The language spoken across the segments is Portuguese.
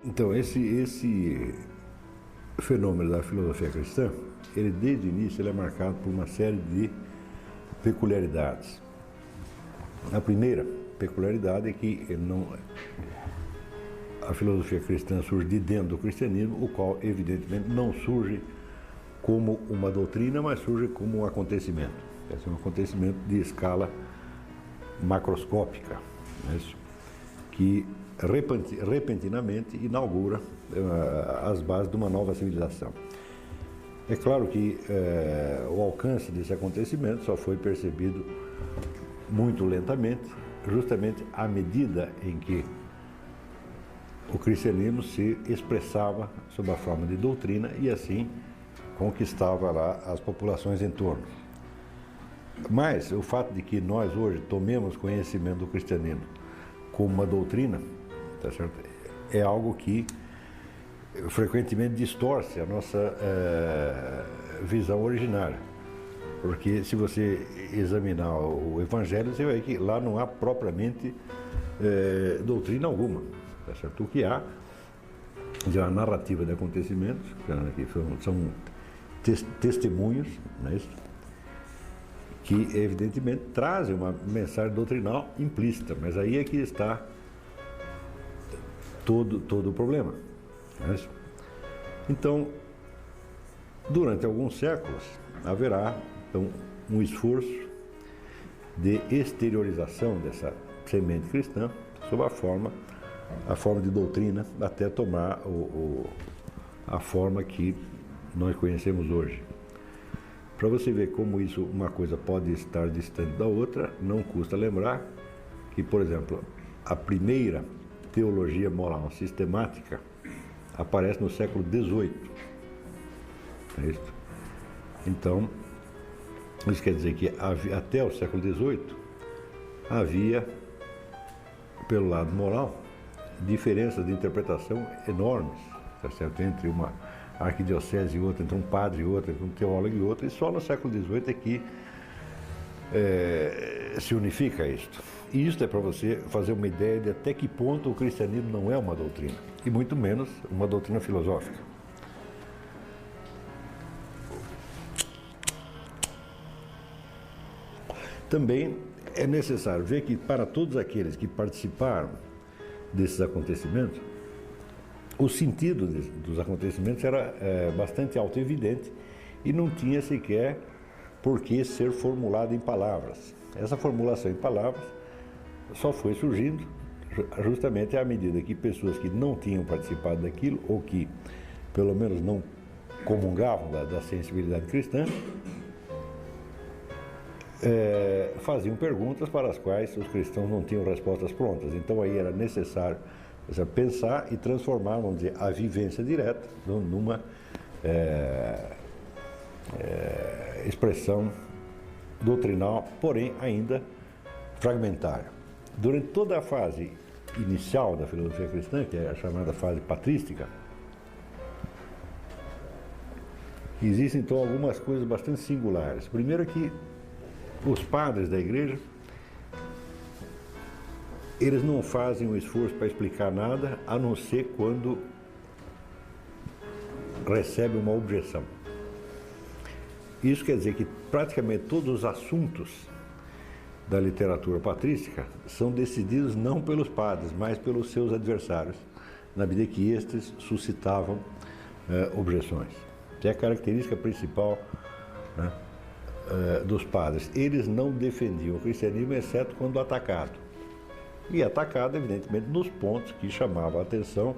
Então, esse fenômeno da filosofia cristã, ele desde o início ele é marcado por uma série de peculiaridades. A primeira peculiaridade é que a filosofia cristã surge de dentro do cristianismo, o qual evidentemente não surge como uma doutrina, mas surge como um acontecimento. Esse é um acontecimento de escala macroscópica, né? Que repentinamente inaugura as bases de uma nova civilização. É claro que o alcance desse acontecimento só foi percebido muito lentamente, justamente à medida em que o cristianismo se expressava sob a forma de doutrina e assim conquistava lá as populações em torno. Mas o fato de que nós hoje tomemos conhecimento do cristianismo como uma doutrina, tá certo? É algo que frequentemente distorce a nossa visão originária. Porque se você examinar o Evangelho, você vai ver que lá não há propriamente doutrina alguma. Tá certo? O que há de uma narrativa de acontecimentos, que são testemunhos, né, que evidentemente trazem uma mensagem doutrinal implícita, mas aí é que está todo o problema. Né? Então, durante alguns séculos, haverá então, um esforço de exteriorização dessa semente cristã sob a forma de doutrina, até tomar a forma que nós conhecemos hoje. Para você ver como uma coisa pode estar distante da outra, não custa lembrar que, por exemplo, a primeira teologia moral sistemática aparece no século XVIII. Então, isso quer dizer que até o século XVIII havia, pelo lado moral, diferenças de interpretação enormes, tá certo? Entre uma arquidiocese e outra, entre um padre e outra, entre um teólogo e outro, e só no século XVIII é que se unifica isto. E isto é para você fazer uma ideia de até que ponto o cristianismo não é uma doutrina, e muito menos uma doutrina filosófica. Também é necessário ver que para todos aqueles que participaram desses acontecimentos, o sentido dos acontecimentos era bastante autoevidente e não tinha sequer por que ser formulado em palavras. Essa formulação em palavras só foi surgindo justamente à medida que pessoas que não tinham participado daquilo, ou que pelo menos não comungavam da sensibilidade cristã, faziam perguntas para as quais os cristãos não tinham respostas prontas. Então aí era necessário pensar e transformar, vamos dizer, a vivência direta numa expressão doutrinal, porém ainda fragmentária. Durante toda a fase inicial da filosofia cristã, que é a chamada fase patrística, existem então algumas coisas bastante singulares. Primeiro que os padres da igreja, eles não fazem um esforço para explicar nada, a não ser quando recebem uma objeção. Isso quer dizer que praticamente todos os assuntos da literatura patrística são decididos não pelos padres, mas pelos seus adversários, na medida que estes suscitavam objeções. É a característica principal, né, dos padres. Eles não defendiam o cristianismo, exceto quando atacado. E atacado, evidentemente, nos pontos que chamavam a atenção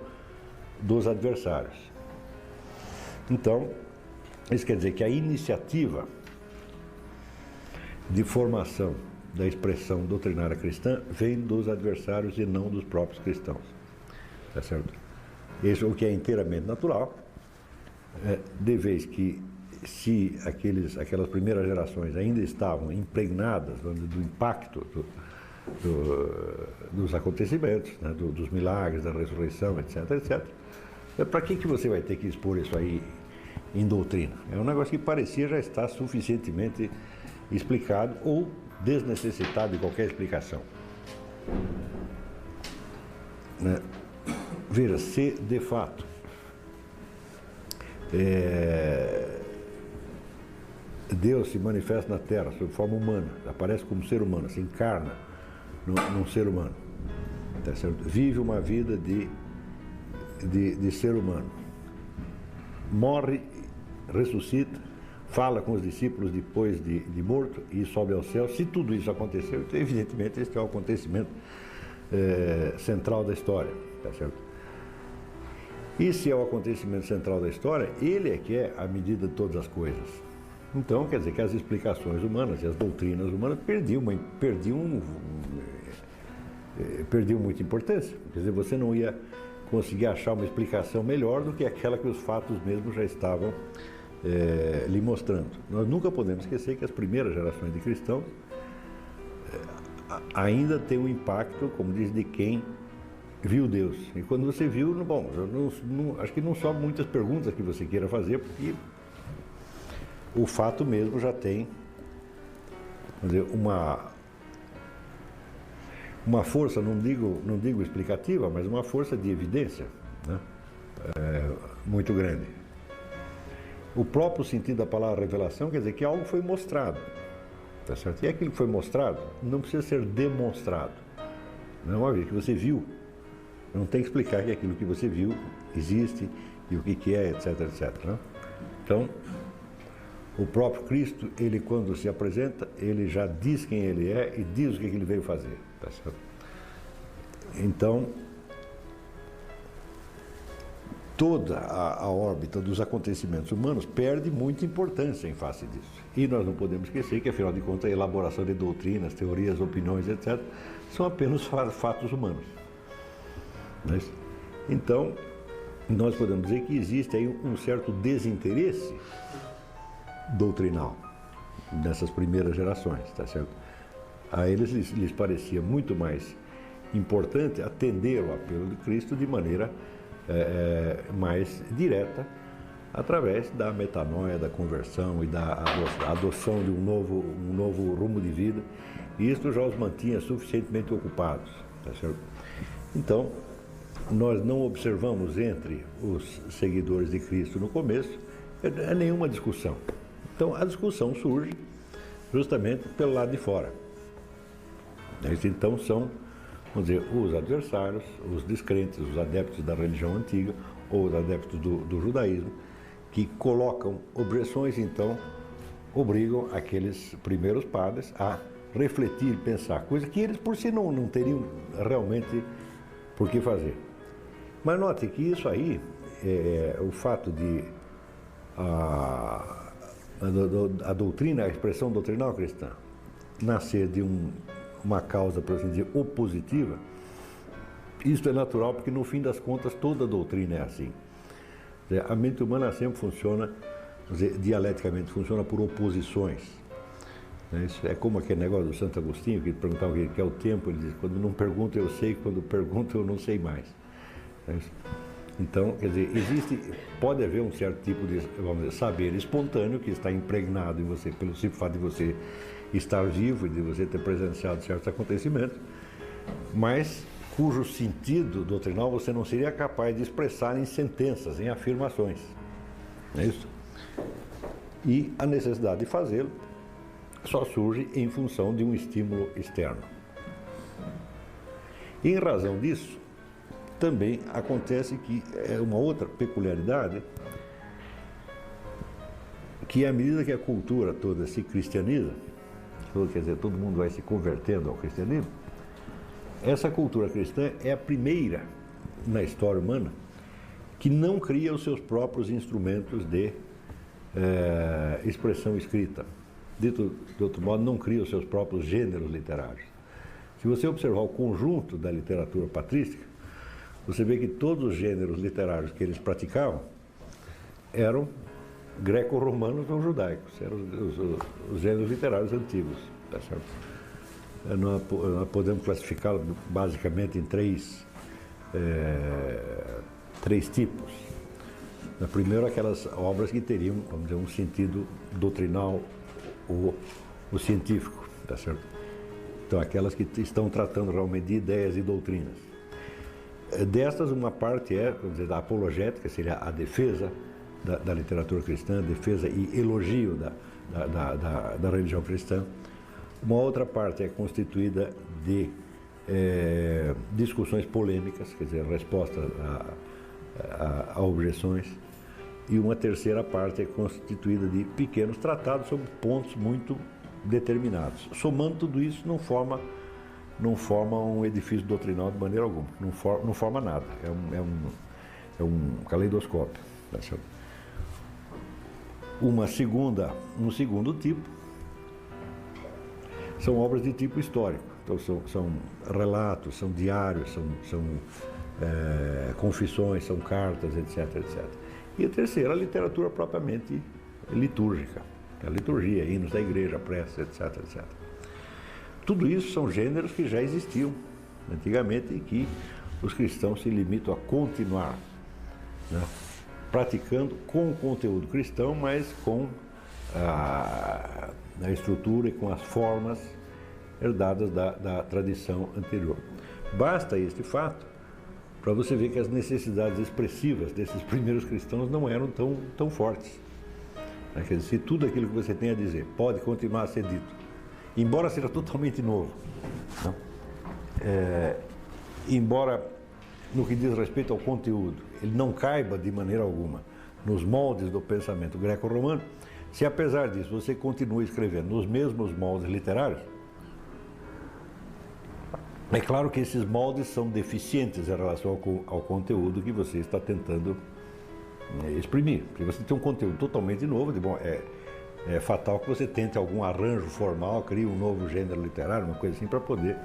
dos adversários. Então, isso quer dizer que a iniciativa de formação da expressão doutrinária cristã vem dos adversários e não dos próprios cristãos. Tá certo? Isso é o que é inteiramente natural, de vez que se aquelas primeiras gerações ainda estavam impregnadas do impacto dos acontecimentos, né, dos milagres, da ressurreição, etc., etc., para que você vai ter que expor isso aí em doutrina? É um negócio que parecia já estar suficientemente explicado ou desnecessitado de qualquer explicação. Né? Veja, se de fato Deus se manifesta na Terra sob forma humana, aparece como ser humano, se encarna num ser humano, tá certo? Vive uma vida de ser humano, morre, ressuscita, fala com os discípulos depois de morto e sobe ao céu. Se tudo isso aconteceu, então, evidentemente, este é o acontecimento central da história, tá certo? E se é o acontecimento central da história, ele é que é a medida de todas as coisas. Então, quer dizer que as explicações humanas e as doutrinas humanas perdiam muita importância. Quer dizer, você não ia conseguir achar uma explicação melhor do que aquela que os fatos mesmos já estavam lhe mostrando. Nós nunca podemos esquecer que as primeiras gerações de cristãos ainda têm um impacto, como diz, de quem viu Deus. E quando você viu, bom, acho que não são muitas perguntas que você queira fazer, porque o fato mesmo já tem, vamos dizer, uma força, não digo explicativa, mas uma força de evidência, né? Muito grande. O próprio sentido da palavra revelação quer dizer que algo foi mostrado, tá certo? E aquilo que foi mostrado não precisa ser demonstrado. Não é uma vez que você viu, não tem que explicar que aquilo que você viu existe e o que é, etc, etc. Né? Então, o próprio Cristo, ele quando se apresenta, ele já diz quem ele é e diz o que ele veio fazer. Tá certo? Então, toda a órbita dos acontecimentos humanos perde muita importância em face disso. E nós não podemos esquecer que, afinal de contas, a elaboração de doutrinas, teorias, opiniões, etc., são apenas fatos humanos. Então, nós podemos dizer que existe aí um certo desinteresse doutrinal nessas primeiras gerações, tá certo? A eles lhes parecia muito mais importante atender o apelo de Cristo de maneira mais direta, através da metanoia, da conversão e da adoção de um novo rumo de vida. E isso já os mantinha suficientemente ocupados, tá certo? Então, nós não observamos entre os seguidores de Cristo no começo nenhuma discussão. Então, a discussão surge justamente pelo lado de fora. Então, são, vamos dizer, os adversários, os descrentes, os adeptos da religião antiga ou os adeptos do judaísmo, que colocam objeções, então, obrigam aqueles primeiros padres a refletir, pensar, coisa que eles por si não teriam realmente por que fazer. Mas note que isso aí, o fato de a doutrina, a expressão doutrinal cristã, nascer de uma causa, por assim dizer, opositiva, isso é natural porque, no fim das contas, toda doutrina é assim. A mente humana sempre funciona, dizer, dialeticamente, funciona por oposições. Isso é como aquele negócio do Santo Agostinho, que perguntava o que é o tempo, ele diz, quando não pergunto eu sei, quando pergunto eu não sei mais. Então, quer dizer, pode haver um certo tipo de, vamos dizer, saber espontâneo que está impregnado em você, pelo simples fato de você estar vivo e de você ter presenciado certos acontecimentos, mas cujo sentido doutrinal você não seria capaz de expressar em sentenças, em afirmações. Não é isso? E a necessidade de fazê-lo só surge em função de um estímulo externo. E, em razão disso, também acontece que é uma outra peculiaridade, que à medida que a cultura toda se cristianiza, quer dizer, todo mundo vai se convertendo ao cristianismo, essa cultura cristã é a primeira na história humana que não cria os seus próprios instrumentos de expressão escrita. Dito de outro modo, não cria os seus próprios gêneros literários. Se você observar o conjunto da literatura patrística, você vê que todos os gêneros literários que eles praticavam eram greco-romanos ou judaicos, eram os gêneros literários antigos, tá certo? Nós podemos classificá-los basicamente em três tipos. Primeiro, aquelas obras que teriam, vamos dizer, um sentido doutrinal ou científico, tá certo? Então, aquelas que estão tratando realmente de ideias e doutrinas. Destas, uma parte é, vamos dizer, da apologética, seria a defesa da literatura cristã, defesa e elogio da religião cristã. Uma outra parte é constituída de discussões polêmicas, quer dizer, respostas a objeções. E uma terceira parte é constituída de pequenos tratados sobre pontos muito determinados. Somando tudo isso, não forma um edifício doutrinal de maneira alguma, não forma nada, é um caleidoscópio. Tá certo? Um segundo tipo são obras de tipo histórico, então são relatos, são diários, são confissões, são cartas, etc, etc. E a terceira, a literatura propriamente litúrgica, a liturgia, hinos da igreja, prece, etc, etc. Tudo isso são gêneros que já existiam antigamente e que os cristãos se limitam a continuar, né, praticando com o conteúdo cristão, mas com a estrutura e com as formas herdadas da tradição anterior. Basta este fato para você ver que as necessidades expressivas desses primeiros cristãos não eram tão fortes. Quer dizer, se tudo aquilo que você tem a dizer pode continuar a ser dito, embora seja totalmente novo, não? Embora no que diz respeito ao conteúdo ele não caiba de maneira alguma nos moldes do pensamento greco-romano, se apesar disso você continua escrevendo nos mesmos moldes literários, é claro que esses moldes são deficientes em relação ao conteúdo que você está tentando exprimir. Porque você tem um conteúdo totalmente novo, é fatal que você tente algum arranjo formal, crie um novo gênero literário, uma coisa assim, para poder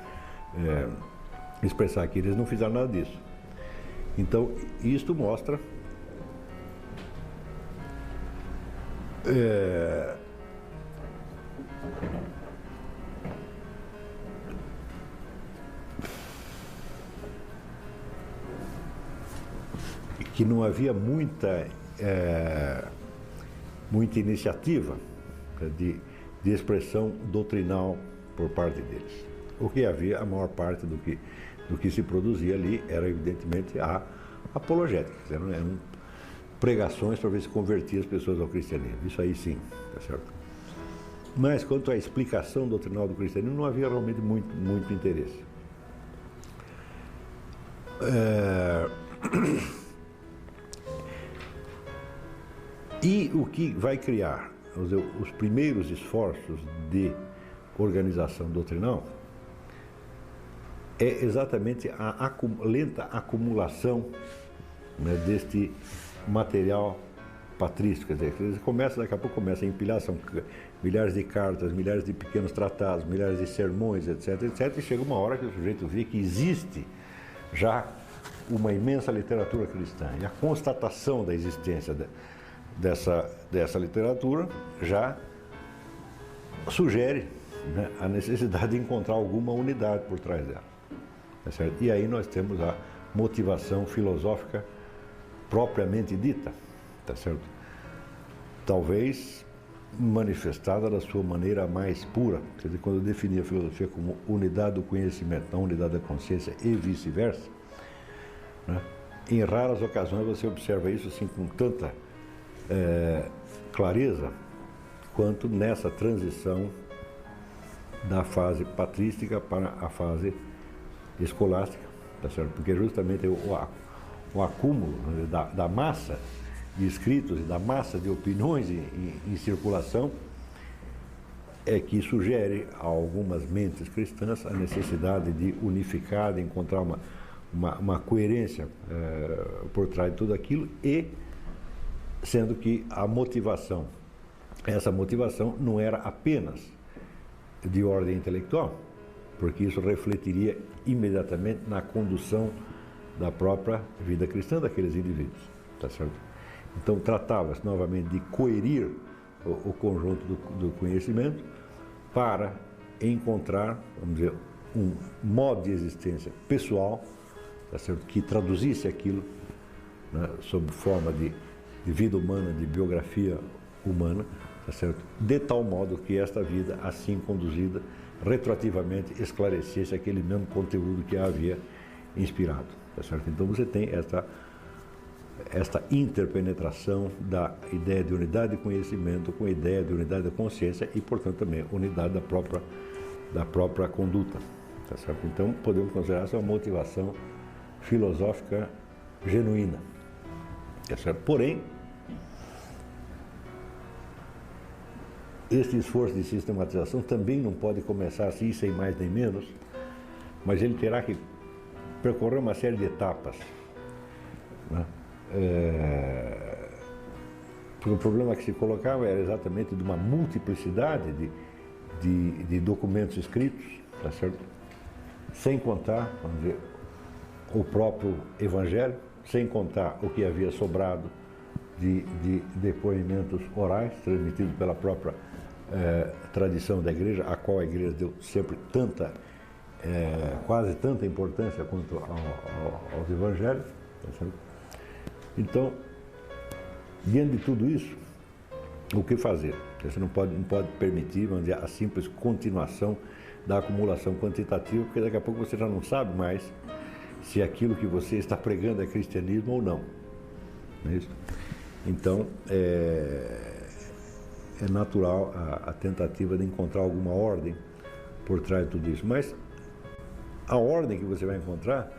expressar aquilo. Eles não fizeram nada disso. Então, isto mostra que não havia muita iniciativa de expressão doutrinal por parte deles. O que havia, a maior parte do que se produzia ali era evidentemente a apologética, eram pregações para ver se convertia as pessoas ao cristianismo. Isso aí sim, tá certo? Mas quanto à explicação doutrinal do cristianismo, não havia realmente muito interesse. E o que vai criar os primeiros esforços de organização doutrinal é exatamente a lenta acumulação, né, deste material patrístico. Quer dizer, daqui a pouco começa a empilhar, são milhares de cartas, milhares de pequenos tratados, milhares de sermões, etc, etc, e chega uma hora que o sujeito vê que existe já uma imensa literatura cristã, e a constatação da existência dessa literatura já sugere, né, a necessidade de encontrar alguma unidade por trás dela. Tá certo? E aí nós temos a motivação filosófica propriamente dita, tá certo? Talvez manifestada da sua maneira mais pura, quer dizer, quando eu defini a filosofia como unidade do conhecimento, não unidade da consciência e vice-versa, né? Em raras ocasiões você observa isso assim com tanta clareza quanto nessa transição da fase patrística para a fase escolástica, tá certo? Porque justamente o acúmulo, né, da massa de escritos e da massa de opiniões em circulação é que sugere a algumas mentes cristãs a necessidade de unificar, de encontrar uma coerência por trás de tudo aquilo, e sendo que essa motivação não era apenas de ordem intelectual, porque isso refletiria imediatamente na condução da própria vida cristã daqueles indivíduos, tá certo? Então tratava-se novamente de coerir o conjunto do conhecimento para encontrar, vamos dizer, um modo de existência pessoal, tá certo? Que traduzisse aquilo, né, sob forma de vida humana, de biografia humana, tá certo? De tal modo que esta vida, assim conduzida, retroativamente esclarecesse aquele mesmo conteúdo que havia inspirado, tá certo? Então você tem esta interpenetração da ideia de unidade de conhecimento com a ideia de unidade da consciência e, portanto, também unidade da própria conduta, tá certo? Então podemos considerar essa uma motivação filosófica genuína, tá certo? Porém, este esforço de sistematização também não pode começar assim, sem mais nem menos, mas ele terá que percorrer uma série de etapas, né? Porque o problema que se colocava era exatamente de uma multiplicidade de documentos escritos, tá certo? Sem contar, vamos dizer, o próprio Evangelho, sem contar o que havia sobrado de depoimentos orais transmitidos pela própria tradição da Igreja, a qual a Igreja deu sempre quase tanta importância quanto aos Evangelhos. Tá certo? Então, diante de tudo isso, o que fazer? Você não pode permitir, vamos dizer, a simples continuação da acumulação quantitativa, porque daqui a pouco você já não sabe mais se aquilo que você está pregando é cristianismo ou não. Não é isso? Então, é natural a tentativa de encontrar alguma ordem por trás de tudo isso. Mas a ordem que você vai encontrar,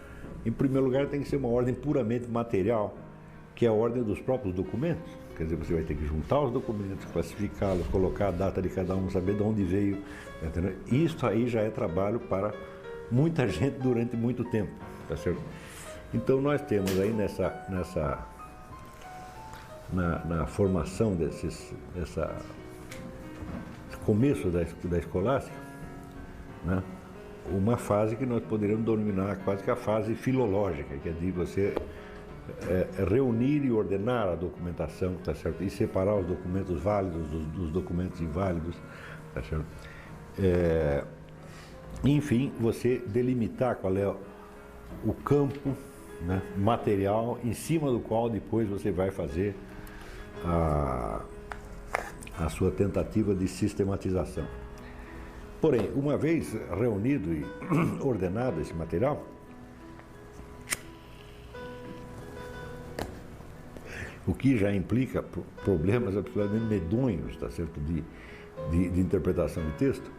em primeiro lugar, tem que ser uma ordem puramente material, que é a ordem dos próprios documentos. Quer dizer, você vai ter que juntar os documentos, classificá-los, colocar a data de cada um, saber de onde veio. Entendeu? Isso aí já é trabalho para muita gente durante muito tempo. Tá certo? Então nós temos aí na formação desse começo da escolástica, né, uma fase que nós poderíamos denominar quase que a fase filológica, que é de você reunir e ordenar a documentação, tá certo? E separar os documentos válidos dos documentos inválidos, tá certo? Enfim, você delimitar qual é o campo, né, material em cima do qual depois você vai fazer a sua tentativa de sistematização. Porém, uma vez reunido e ordenado esse material, o que já implica problemas absolutamente medonhos, tá certo, de interpretação de texto,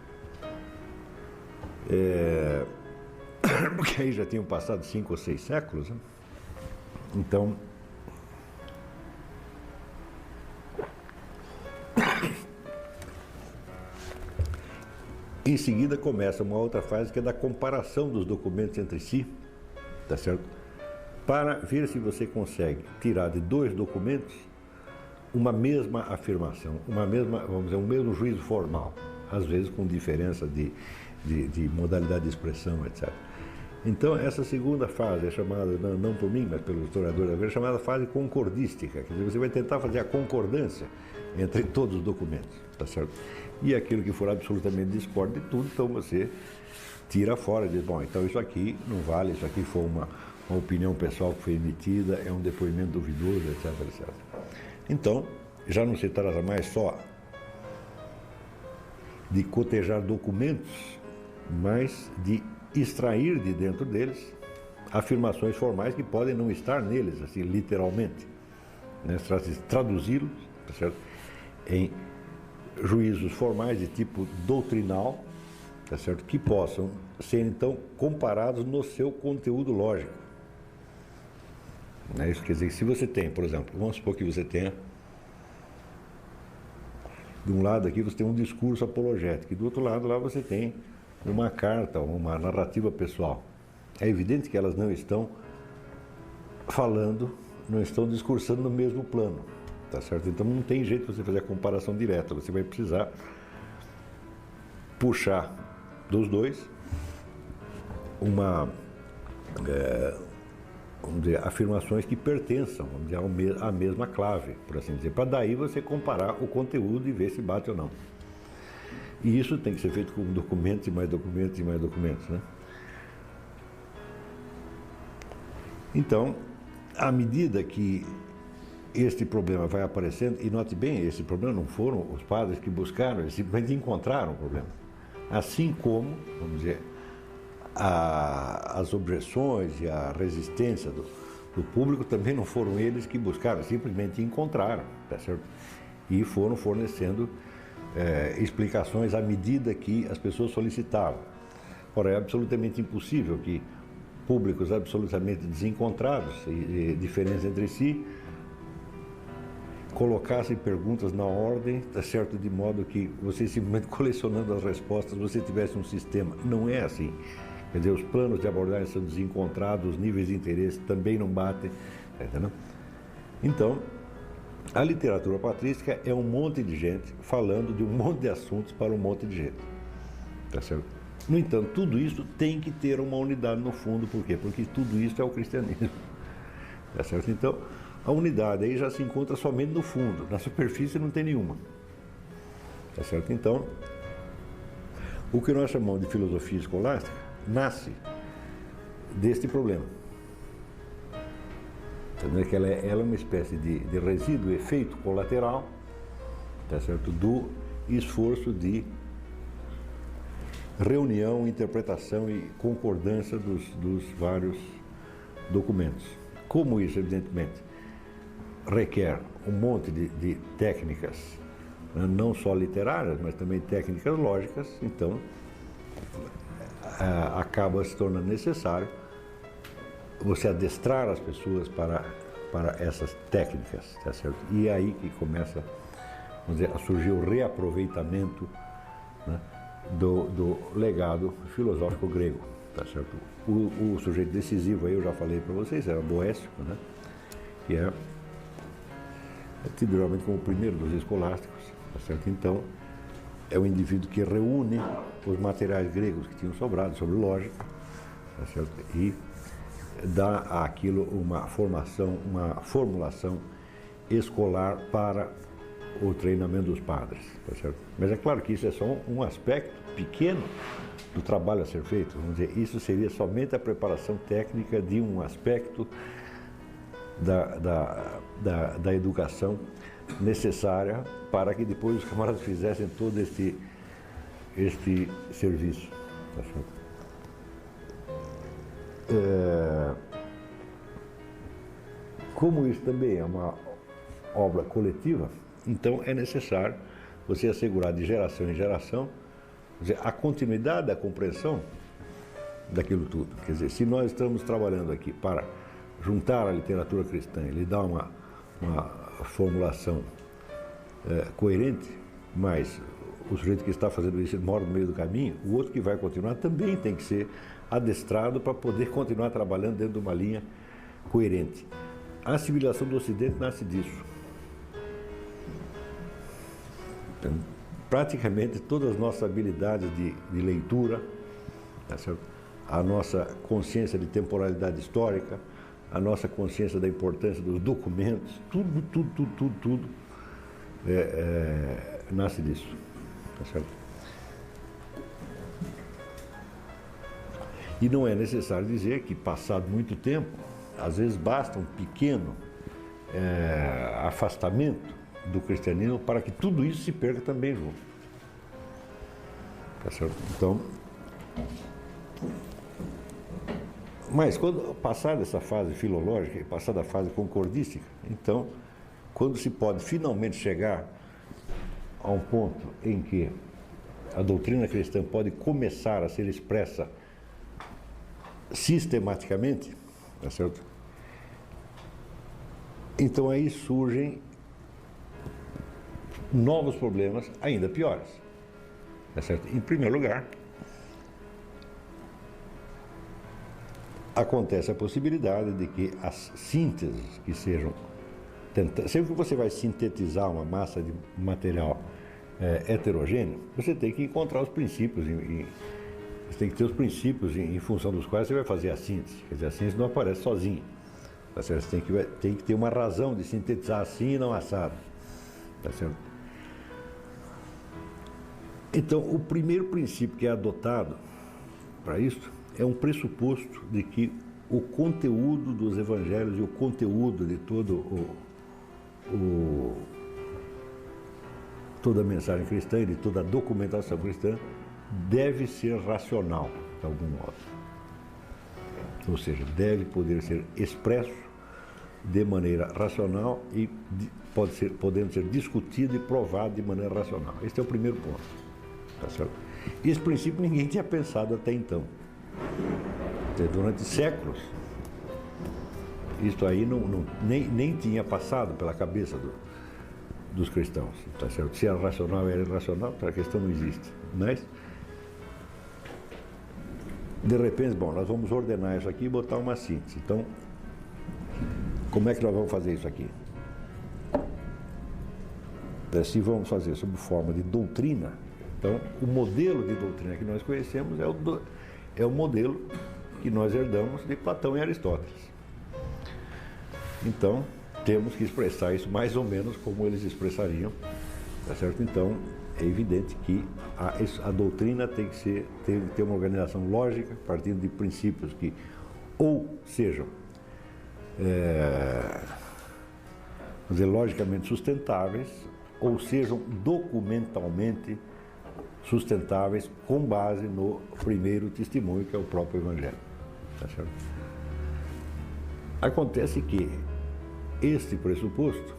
porque aí já tinham passado 5 ou 6 séculos, né? Então, em seguida começa uma outra fase que é da comparação dos documentos entre si, tá certo? Para ver se você consegue tirar de 2 documentos uma mesma afirmação, vamos dizer, um mesmo juízo formal, às vezes com diferença de modalidade de expressão, etc. Então, essa segunda fase é chamada, não por mim, mas pelo historiador da Igreja, é chamada fase concordística, quer dizer, você vai tentar fazer a concordância entre todos os documentos, tá certo? E aquilo que for absolutamente discorde de tudo, então você tira fora e diz, bom, então isso aqui não vale, isso aqui foi uma opinião pessoal que foi emitida, é um depoimento duvidoso, etc, etc. Então, já não se trata mais só de cotejar documentos, mas de extrair de dentro deles afirmações formais que podem não estar neles, assim, literalmente, né? Traduzi-los, tá certo? Em juízos formais de tipo doutrinal, tá certo? Que possam ser, então, comparados no seu conteúdo lógico. Isso quer dizer que se você tem, por exemplo, vamos supor que você tenha, de um lado aqui você tem um discurso apologético, e do outro lado lá você tem uma carta, uma narrativa pessoal. É evidente que elas não estão falando, não estão discursando no mesmo plano, tá certo? Então não tem jeito de você fazer a comparação direta, você vai precisar puxar dos dois vamos dizer, afirmações que pertençam, vamos dizer, à mesma clave, por assim dizer, para daí você comparar o conteúdo e ver se bate ou não. E isso tem que ser feito com documentos e mais documentos e mais documentos, né? Então, à medida que este problema vai aparecendo, e note bem, esse problema não foram os padres que buscaram, eles simplesmente encontraram o problema. Assim como, vamos dizer, as objeções e a resistência do público também não foram eles que buscaram, simplesmente encontraram, tá certo? E foram fornecendo explicações à medida que as pessoas solicitavam. Ora, é absolutamente impossível que públicos absolutamente desencontrados e diferentes entre si colocassem perguntas na ordem, tá certo? De modo que você simplesmente colecionando as respostas, você tivesse um sistema. Não é assim. Quer dizer, os planos de abordagem são desencontrados, os níveis de interesse também não batem, entendeu? Então, a literatura patrística é um monte de gente falando de um monte de assuntos para um monte de gente, tá certo? No entanto, tudo isso tem que ter uma unidade no fundo, por quê? Porque tudo isso é o cristianismo, tá certo? Então, a unidade aí já se encontra somente no fundo, na superfície não tem nenhuma, tá certo? Então, o que nós chamamos de filosofia escolástica nasce deste problema. Entendeu? Que ela é uma espécie de resíduo, efeito colateral, tá certo? Do esforço de reunião, interpretação e concordância dos vários documentos. Como isso, evidentemente, requer um monte de técnicas, né? Não só literárias, mas também técnicas lógicas, então acaba se tornando necessário você adestrar as pessoas para essas técnicas, tá certo? E é aí que começa, vamos dizer, a surgir o reaproveitamento, né, do legado filosófico grego, tá certo? O sujeito decisivo aí eu já falei para vocês, era Boécio, né, que é tido geralmente como o primeiro dos escolásticos, tá certo? Então, é o indivíduo que reúne os materiais gregos que tinham sobrado sobre lógica, tá certo? E dá àquilo uma formulação escolar para o treinamento dos padres, tá certo? Mas é claro que isso é só um aspecto pequeno do trabalho a ser feito. Vamos dizer, isso seria somente a preparação técnica de um aspecto da educação necessária para que depois os camaradas fizessem todo este serviço, tá certo? Como isso também é uma obra coletiva, então é necessário você assegurar de geração em geração, quer dizer, a continuidade da compreensão daquilo tudo. Quer dizer, se nós estamos trabalhando aqui para juntar a literatura cristã e lhe dar uma formulação coerente, mas o sujeito que está fazendo isso mora no meio do caminho, o outro que vai continuar também tem que ser adestrado para poder continuar trabalhando dentro de uma linha coerente. A civilização do Ocidente nasce disso. Então, praticamente todas as nossas habilidades de leitura, tá certo? A nossa consciência de temporalidade histórica, a nossa consciência da importância dos documentos, tudo nasce disso, tá certo? E não é necessário dizer que, passado muito tempo, às vezes basta um pequeno afastamento do cristianismo para que tudo isso se perca também junto. Tá certo? Então, mas quando passar dessa fase filológica e passar da fase concordística, então, quando se pode finalmente chegar a um ponto em que a doutrina cristã pode começar a ser expressa sistematicamente, tá certo? Então aí surgem novos problemas ainda piores, tá certo? Em primeiro lugar, acontece a possibilidade de que as sínteses que sejam sempre que você vai sintetizar uma massa de material heterogêneo, você tem que encontrar os princípios, você tem que ter os princípios em função dos quais você vai fazer a síntese. Quer dizer, a síntese não aparece sozinha. Tá certo? Você tem que ter uma razão de sintetizar assim e não assado. Tá certo? Então, o primeiro princípio que é adotado para isso é um pressuposto de que o conteúdo dos evangelhos e o conteúdo de toda a mensagem cristã e de toda a documentação cristã deve ser racional, de algum modo. Ou seja, deve poder ser expresso de maneira racional e podendo ser discutido e provado de maneira racional. Esse é o primeiro ponto. Tá certo? Esse princípio ninguém tinha pensado até então. Durante séculos, isso aí nem tinha passado pela cabeça dos cristãos. Tá certo? Se era racional ou era irracional, a questão não existe. Mas, de repente, bom, nós vamos ordenar isso aqui e botar uma síntese. Então, como é que nós vamos fazer isso aqui? Se vamos fazer sob forma de doutrina, então o modelo de doutrina que nós conhecemos é o modelo que nós herdamos de Platão e Aristóteles. Então, temos que expressar isso mais ou menos como eles expressariam, tá certo? Então, é evidente que a doutrina tem que ter uma organização lógica, partindo de princípios que ou sejam vamos dizer, logicamente sustentáveis, ou sejam documentalmente sustentáveis com base no primeiro testemunho, que é o próprio Evangelho. Tá certo? Acontece que este pressuposto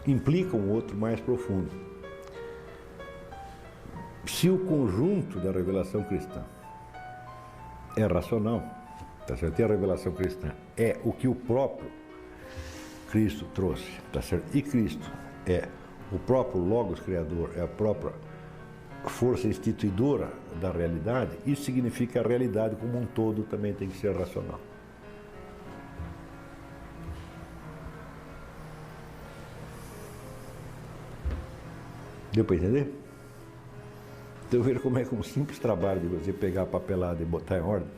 implica um outro mais profundo. Se o conjunto da revelação cristã é racional, tá certo? E a revelação cristã é o que o próprio Cristo trouxe, tá certo? E Cristo é o próprio Logos Criador, é a própria força instituidora da realidade. Isso significa que a realidade como um todo também tem que ser racional. Deu para entender? Então veja como é que um simples trabalho de você pegar a papelada e botar em ordem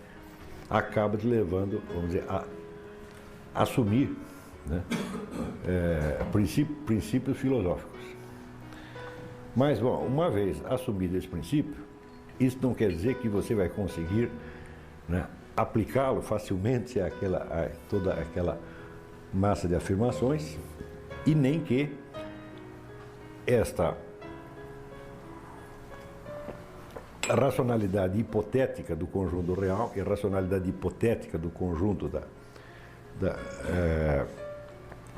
acaba te levando, vamos dizer, a assumir, né, princípios filosóficos. Mas, bom, uma vez assumido esse princípio, isso não quer dizer que você vai conseguir, né, aplicá-lo facilmente a toda aquela massa de afirmações, e nem que esta racionalidade hipotética do conjunto real e a racionalidade hipotética do conjunto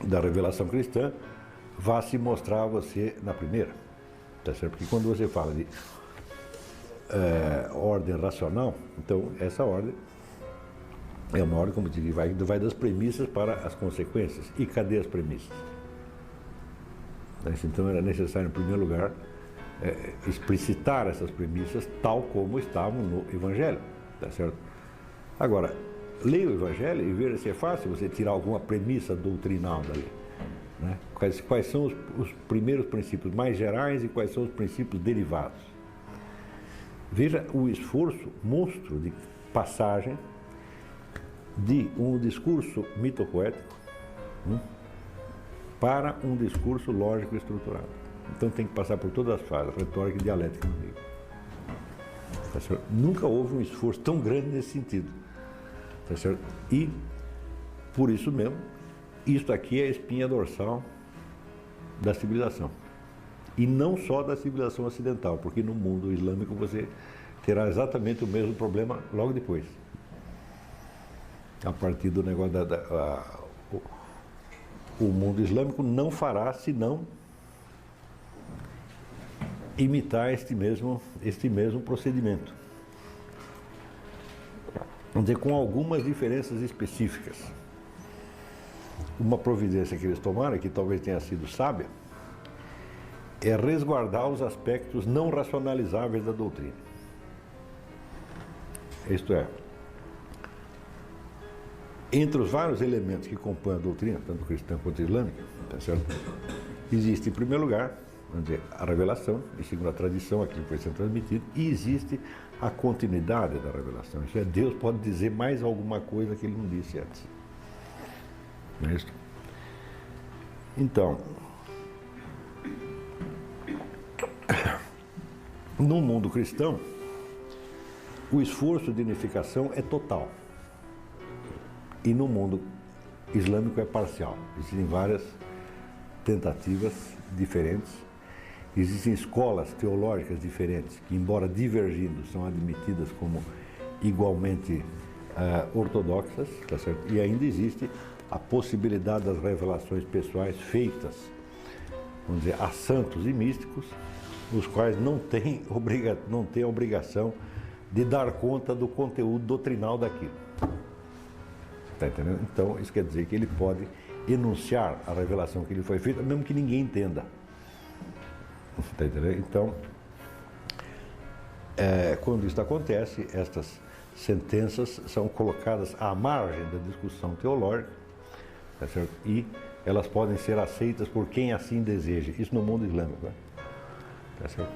da revelação cristã vá se mostrar a você na primeira. Tá certo? Porque quando você fala de ordem racional, então essa ordem é uma ordem, como eu digo, vai das premissas para as consequências. E cadê as premissas? Então era necessário, em primeiro lugar, explicitar essas premissas tal como estavam no Evangelho, tá certo? Agora, leia o Evangelho e veja se é fácil você tirar alguma premissa doutrinal dali, né? Quais são os primeiros princípios mais gerais e quais são os princípios derivados. Veja o esforço monstro de passagem de um discurso mitopoético para um discurso lógico e estruturado. Então tem que passar por todas as fases, retórica e dialética no meio. Tá certo? Nunca houve um esforço tão grande nesse sentido. Tá certo? E, por isso mesmo, isto aqui é a espinha dorsal da civilização. E não só da civilização ocidental, porque no mundo islâmico você terá exatamente o mesmo problema logo depois. A partir do negócio o mundo islâmico não fará senão imitar este mesmo procedimento. Vamos dizer, com algumas diferenças específicas. Uma providência que eles tomaram, que talvez tenha sido sábia, é resguardar os aspectos não racionalizáveis da doutrina. Isto é, entre os vários elementos que compõem a doutrina, tanto cristã quanto islâmica, tá certo? Existe, em primeiro lugar, vamos dizer, a revelação, e segundo a tradição, aquilo que foi sendo transmitido, e existe a continuidade da revelação. Isso é, Deus pode dizer mais alguma coisa que ele não disse antes. Não é isso? Então, no mundo cristão, o esforço de unificação é total. E no mundo islâmico é parcial. Existem várias tentativas diferentes. Existem escolas teológicas diferentes que, embora divergindo, são admitidas como igualmente ortodoxas, tá certo? E ainda existe a possibilidade das revelações pessoais feitas, vamos dizer, a santos e místicos, os quais não têm a obrigação de dar conta do conteúdo doutrinal daquilo. Está entendendo? Então, isso quer dizer que ele pode enunciar a revelação que lhe foi feita, mesmo que ninguém entenda. Está entendendo? Então, quando isso acontece, estas sentenças são colocadas à margem da discussão teológica, tá certo? E elas podem ser aceitas por quem assim deseja. Isso no mundo islâmico, né? Tá certo?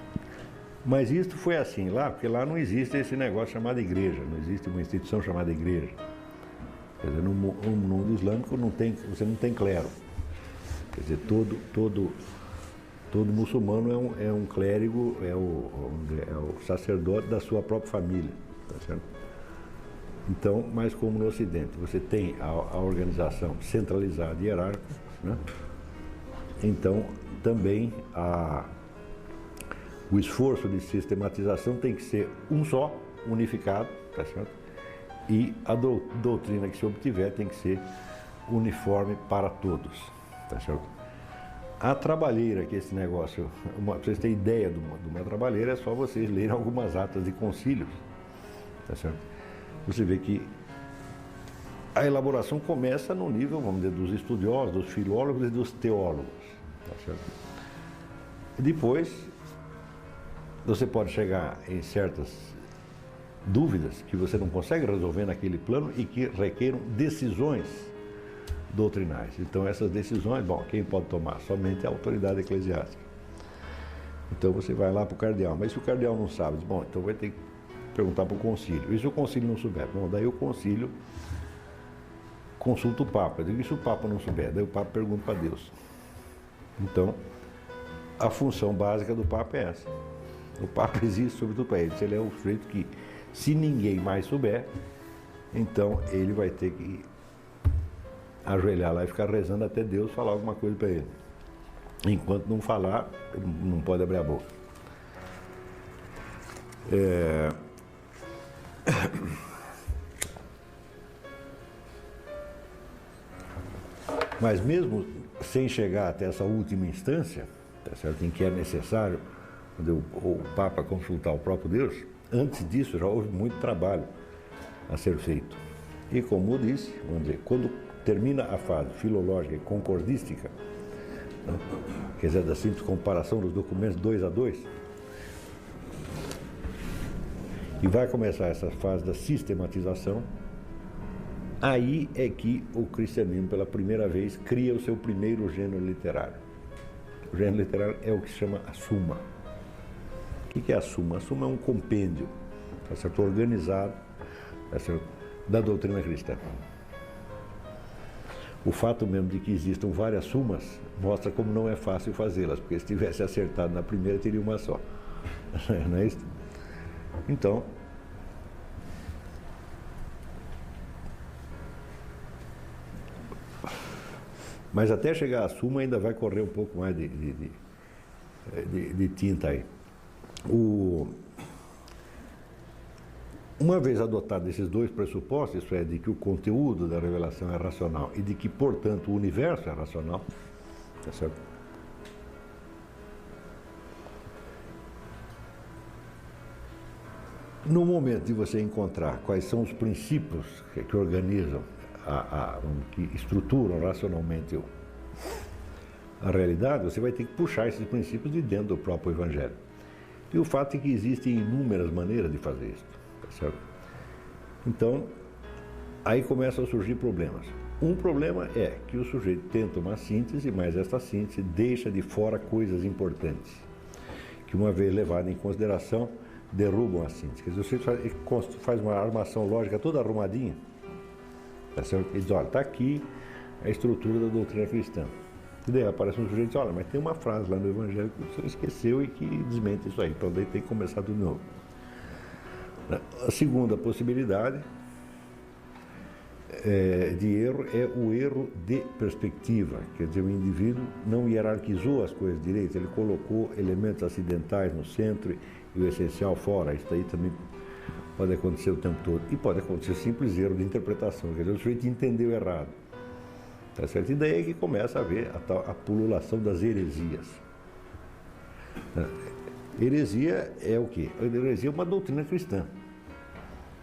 Mas isso foi assim lá, porque lá não existe esse negócio chamado igreja, não existe uma instituição chamada igreja. Quer dizer, no mundo islâmico você não tem clero. Quer dizer, todo muçulmano é um clérigo, é o sacerdote da sua própria família, tá certo? Então, mas como no Ocidente, você tem a organização centralizada e hierárquica, né? Então também o esforço de sistematização tem que ser um só, unificado, tá certo? E a doutrina que se obtiver tem que ser uniforme para todos, tá certo? A trabalheira, que é esse negócio, para vocês terem ideia de uma trabalheira, é só vocês lerem algumas atas de concílios, tá certo? Você vê que a elaboração começa no nível, vamos dizer, dos estudiosos, dos filólogos e dos teólogos, tá certo? E depois, você pode chegar em certas dúvidas que você não consegue resolver naquele plano e que requeram decisões doutrinais. Então, essas decisões, quem pode tomar? Somente a autoridade eclesiástica. Então, você vai lá para o cardeal, mas se o cardeal não sabe, então vai ter que perguntar para o concílio. E se o concílio não souber? Daí o concílio consulta o Papa. E se o Papa não souber? Daí o Papa pergunta para Deus. Então, a função básica do Papa é essa. O Papa existe sobretudo para ele. Ele é o sujeito que, se ninguém mais souber, então ele vai ter que ajoelhar lá e ficar rezando até Deus falar alguma coisa para ele. Enquanto não falar, ele não pode abrir a boca. Mas mesmo sem chegar até essa última instância, tá certo, em que é necessário o Papa consultar o próprio Deus, antes disso já houve muito trabalho a ser feito. E como eu disse, vamos dizer, quando termina a fase filológica e concordística, né, quer dizer, da simples comparação dos documentos 2 a 2, e vai começar essa fase da sistematização, aí é que o cristianismo, pela primeira vez, cria o seu primeiro gênero literário. O gênero literário é o que se chama a Suma. O que é a Suma? A Suma é um compêndio, tá certo, organizado, tá certo, da doutrina cristã. O fato mesmo de que existam várias sumas mostra como não é fácil fazê-las, porque se tivesse acertado na primeira, teria uma só. Não é isso? Então, mas até chegar à Suma ainda vai correr um pouco mais de tinta aí. Uma vez adotados esses dois pressupostos, isso é, de que o conteúdo da revelação é racional e de que, portanto, o universo é racional, tá certo? No momento de você encontrar quais são os princípios que organizam, que estruturam racionalmente a realidade, você vai ter que puxar esses princípios de dentro do próprio Evangelho. E o fato é que existem inúmeras maneiras de fazer isso, tá certo? Então, aí começam a surgir problemas. Um problema é que o sujeito tenta uma síntese, mas esta síntese deixa de fora coisas importantes, que uma vez levada em consideração, derrubam a síntese. Quer dizer, você faz uma armação lógica toda arrumadinha, tá certo? Ele diz, olha, está aqui a estrutura da doutrina cristã. E daí aparece um sujeito e diz, olha, mas tem uma frase lá no Evangelho que você esqueceu e que desmente isso aí. Então daí tem que começar tudo de novo. A segunda possibilidade de erro é o erro de perspectiva. Quer dizer, o indivíduo não hierarquizou as coisas direito, ele colocou elementos acidentais no centro e o essencial fora. Isso aí também pode acontecer o tempo todo, e pode acontecer simples erro de interpretação, quer dizer, o sujeito entendeu errado. Tá certo? E daí é que começa a haver a pululação das heresias. Heresia é o quê? A heresia é uma doutrina cristã.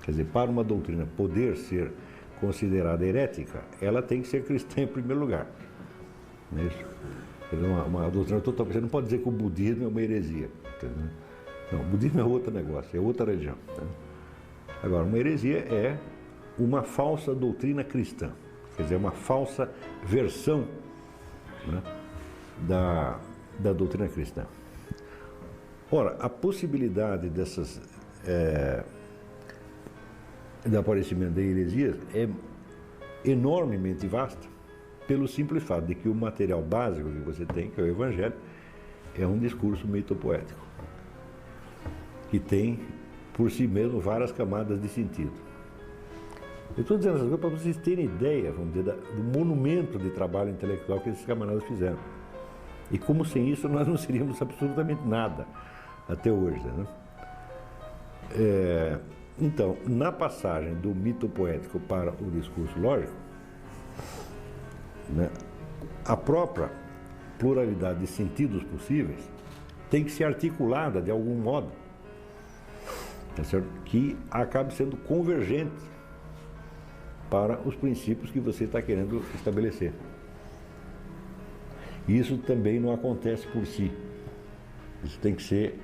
Quer dizer, para uma doutrina poder ser considerada herética, ela tem que ser cristã em primeiro lugar. Não é isso? Quer dizer, uma doutrina total. Você não pode dizer que o budismo é uma heresia. Entendeu? Não, o budismo é outro negócio, é outra religião. Entendeu? Agora, uma heresia é uma falsa doutrina cristã. Quer dizer, uma falsa versão, né, da doutrina cristã. Ora, a possibilidade dessas do aparecimento de heresias é enormemente vasta, pelo simples fato de que o material básico que você tem, que é o Evangelho, é um discurso mitopoético, que tem por si mesmo várias camadas de sentido. Eu estou dizendo essas coisas para vocês terem ideia, vamos dizer, do monumento de trabalho intelectual que esses camaradas fizeram. E como sem isso nós não seríamos absolutamente nada até hoje. Né? Então, na passagem do mito poético para o discurso lógico, né, a própria pluralidade de sentidos possíveis tem que ser articulada de algum modo, tá certo? Que acabe sendo convergente para os princípios que você está querendo estabelecer. Isso também não acontece por si. Isso tem que ser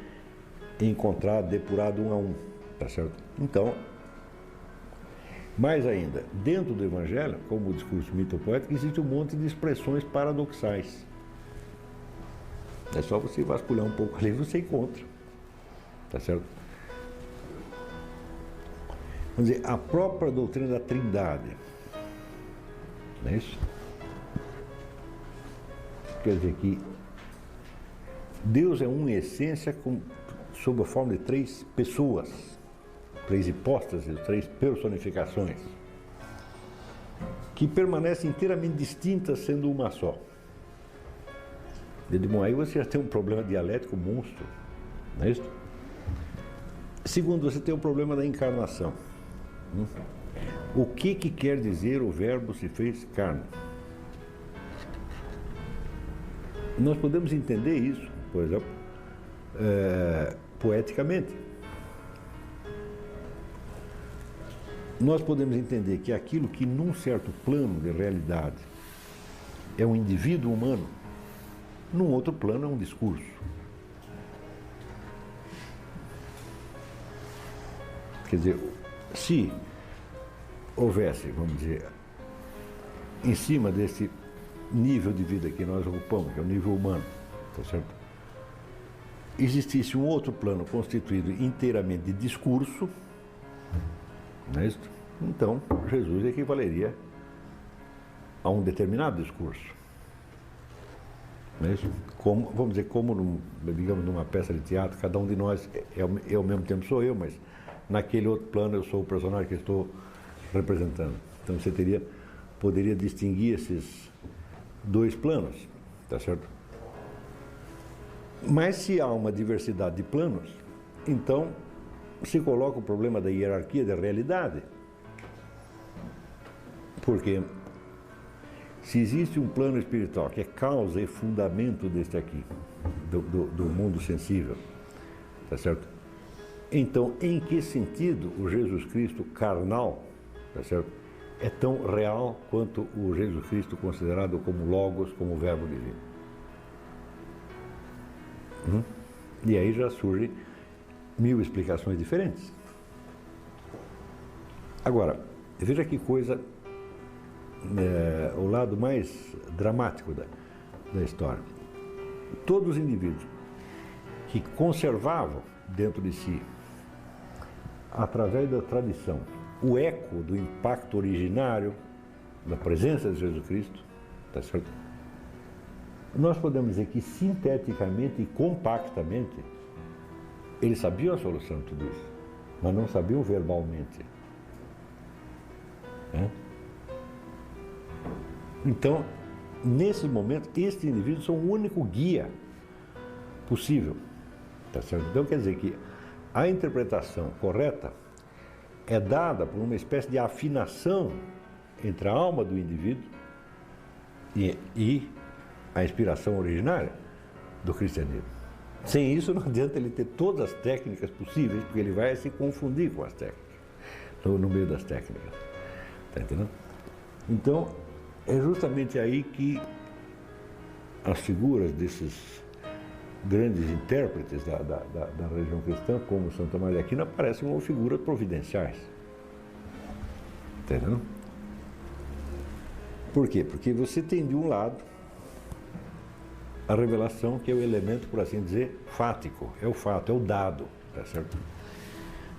encontrado, depurado um a um, tá certo? Então, mais ainda, dentro do Evangelho, como o discurso mitopoético, existe um monte de expressões paradoxais. É só você vasculhar um pouco ali e você encontra, tá certo? Vamos dizer, a própria doutrina da Trindade, não é isso? Quer dizer que Deus é uma essência sob a forma de três pessoas, três hipóstases, três personificações, que permanecem inteiramente distintas sendo uma só. Bom, aí você já tem um problema dialético monstro, não é isso? Segundo, você tem o problema da encarnação. O que quer dizer o verbo se fez carne? Nós podemos entender isso, por exemplo, poeticamente. Nós podemos entender que aquilo que num certo plano de realidade é um indivíduo humano, num outro plano é um discurso. Quer dizer, se houvesse, vamos dizer, em cima desse nível de vida que nós ocupamos, que é o nível humano, tá certo? Existisse um outro plano constituído inteiramente de discurso, não é isso? Então, Jesus equivaleria a um determinado discurso. Não é isso? Como, vamos dizer, como digamos, numa peça de teatro, cada um de nós ao mesmo tempo sou eu, mas naquele outro plano eu sou o personagem que estou representando. Então você poderia distinguir esses dois planos, tá certo? Mas se há uma diversidade de planos, então se coloca o problema da hierarquia da realidade. Porque se existe um plano espiritual que é causa e fundamento deste aqui, do mundo sensível, tá certo? Então, em que sentido o Jesus Cristo carnal, tá certo, é tão real quanto o Jesus Cristo considerado como Logos, como Verbo divino? E aí já surgem 1000 explicações diferentes. Agora, veja que coisa, o lado mais dramático da história. Todos os indivíduos que conservavam dentro de si, através da tradição, o eco do impacto originário da presença de Jesus Cristo, tá certo? Nós podemos dizer que sinteticamente e compactamente eles sabiam a solução de tudo isso, mas não sabiam verbalmente. Então, nesse momento, estes indivíduos são o único guia possível, tá certo? Então quer dizer que a interpretação correta é dada por uma espécie de afinação entre a alma do indivíduo e a inspiração originária do cristianismo. Sem isso não adianta ele ter todas as técnicas possíveis, porque ele vai se confundir com as técnicas, no meio das técnicas. Está entendendo? Então, é justamente aí que as figuras desses grandes intérpretes da religião cristã, como São Tomás de Aquino, aparecem como figuras providenciais. Entendeu? Por quê? Porque você tem de um lado a revelação, que é o elemento, por assim dizer, fático, é o fato, é o dado, tá certo?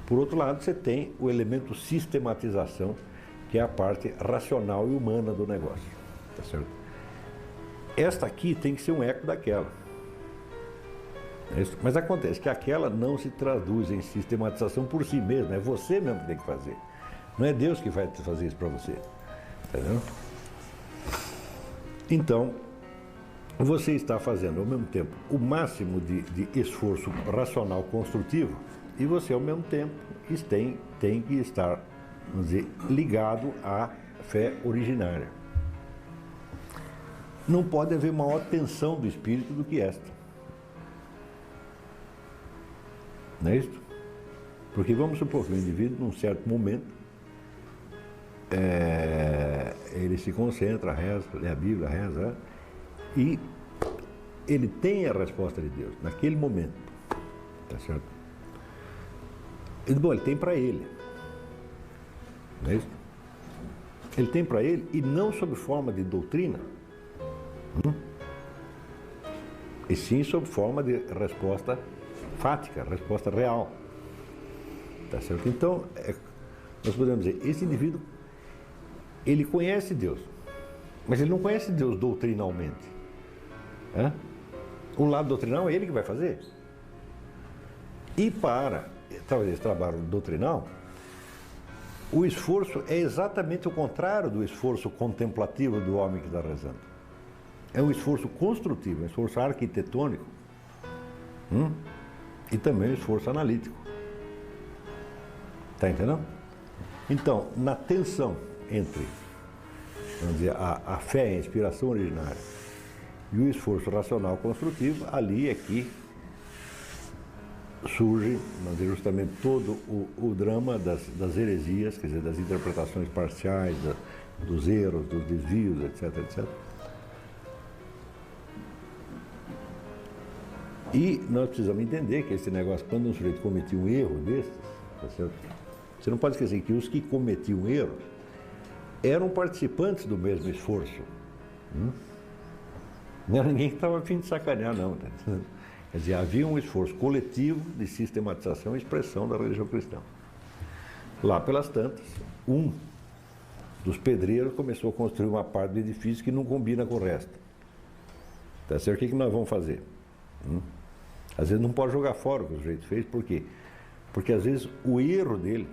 Por outro lado, você tem o elemento sistematização, que é a parte racional e humana do negócio, tá certo? Esta aqui tem que ser um eco daquela. Mas acontece que aquela não se traduz em sistematização por si mesma, é você mesmo que tem que fazer. Não é Deus que vai fazer isso para você. Entendeu? Então, você está fazendo ao mesmo tempo o máximo de esforço racional construtivo e você ao mesmo tempo tem que estar, vamos dizer, ligado à fé originária. Não pode haver maior tensão do espírito do que esta. Não é isso? Porque vamos supor que o indivíduo, num certo momento, ele se concentra, reza, lê a Bíblia, reza, e ele tem a resposta de Deus, naquele momento. Tá certo? Bom, ele tem para ele. Não é isso? Ele tem para ele, e não sob forma de doutrina, e sim sob forma de resposta fática, resposta real. Tá certo? Então, nós podemos dizer, esse indivíduo, ele conhece Deus, mas ele não conhece Deus doutrinalmente. O lado doutrinal é ele que vai fazer. E para, talvez, esse trabalho doutrinal, o esforço é exatamente o contrário do esforço contemplativo do homem que está rezando. É um esforço construtivo, um esforço arquitetônico, e também um esforço analítico. Está entendendo? Então, na tensão entre, vamos dizer, a fé e a inspiração originária e o esforço racional construtivo, ali é que surge, vamos dizer, justamente todo o drama das heresias, quer dizer, das interpretações parciais, dos erros, dos desvios, etc, etc. E nós precisamos entender que esse negócio, quando um sujeito cometia um erro desses, tá certo? Você não pode esquecer que os que cometiam erros eram participantes do mesmo esforço. Não era ninguém que estava a fim de sacanear, não. Tá? Quer dizer, havia um esforço coletivo de sistematização e expressão da religião cristã. Lá pelas tantas, um dos pedreiros começou a construir uma parte do edifício que não combina com o resto. Tá certo? O que nós vamos fazer? Às vezes não pode jogar fora o que o sujeito fez, por quê? Porque às vezes o erro dele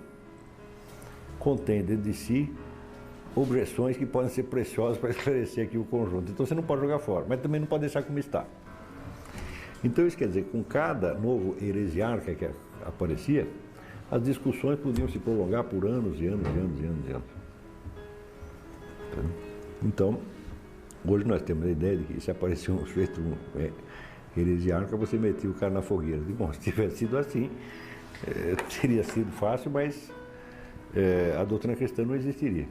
contém dentro de si objeções que podem ser preciosas para esclarecer aqui o conjunto. Então você não pode jogar fora, mas também não pode deixar como está. Então isso quer dizer que com cada novo heresiarca que aparecia, as discussões podiam se prolongar por anos e anos e anos e anos e anos. Então, hoje nós temos a ideia de que se aparecer um sujeito heresiarca, você metia o cara na fogueira. Bom, se tivesse sido assim, teria sido fácil, mas a doutrina cristã não existiria.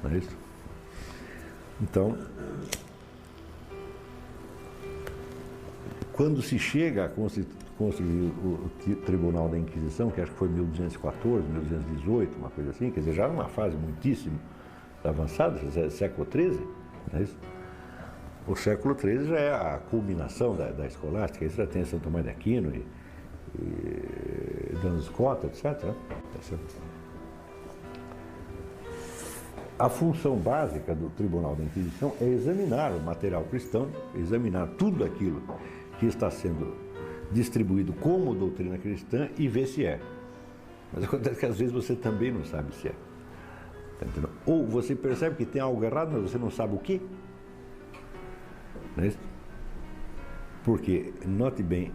Não é isso? Então, quando se chega a constituir o Tribunal da Inquisição, que acho que foi 1214, 1218, uma coisa assim, quer dizer, já era uma fase muitíssimo avançada, século XIII, não é isso? O século XIII já é a culminação da escolástica, isso já tem São Tomás de Aquino e Duns Scotus, etc. Tá certo? A função básica do Tribunal da Inquisição é examinar o material cristão, examinar tudo aquilo que está sendo distribuído como doutrina cristã e ver se é. Mas acontece que às vezes você também não sabe se é. Tá entendendo? Ou você percebe que tem algo errado, mas você não sabe o que. Não é isso? Porque, note bem,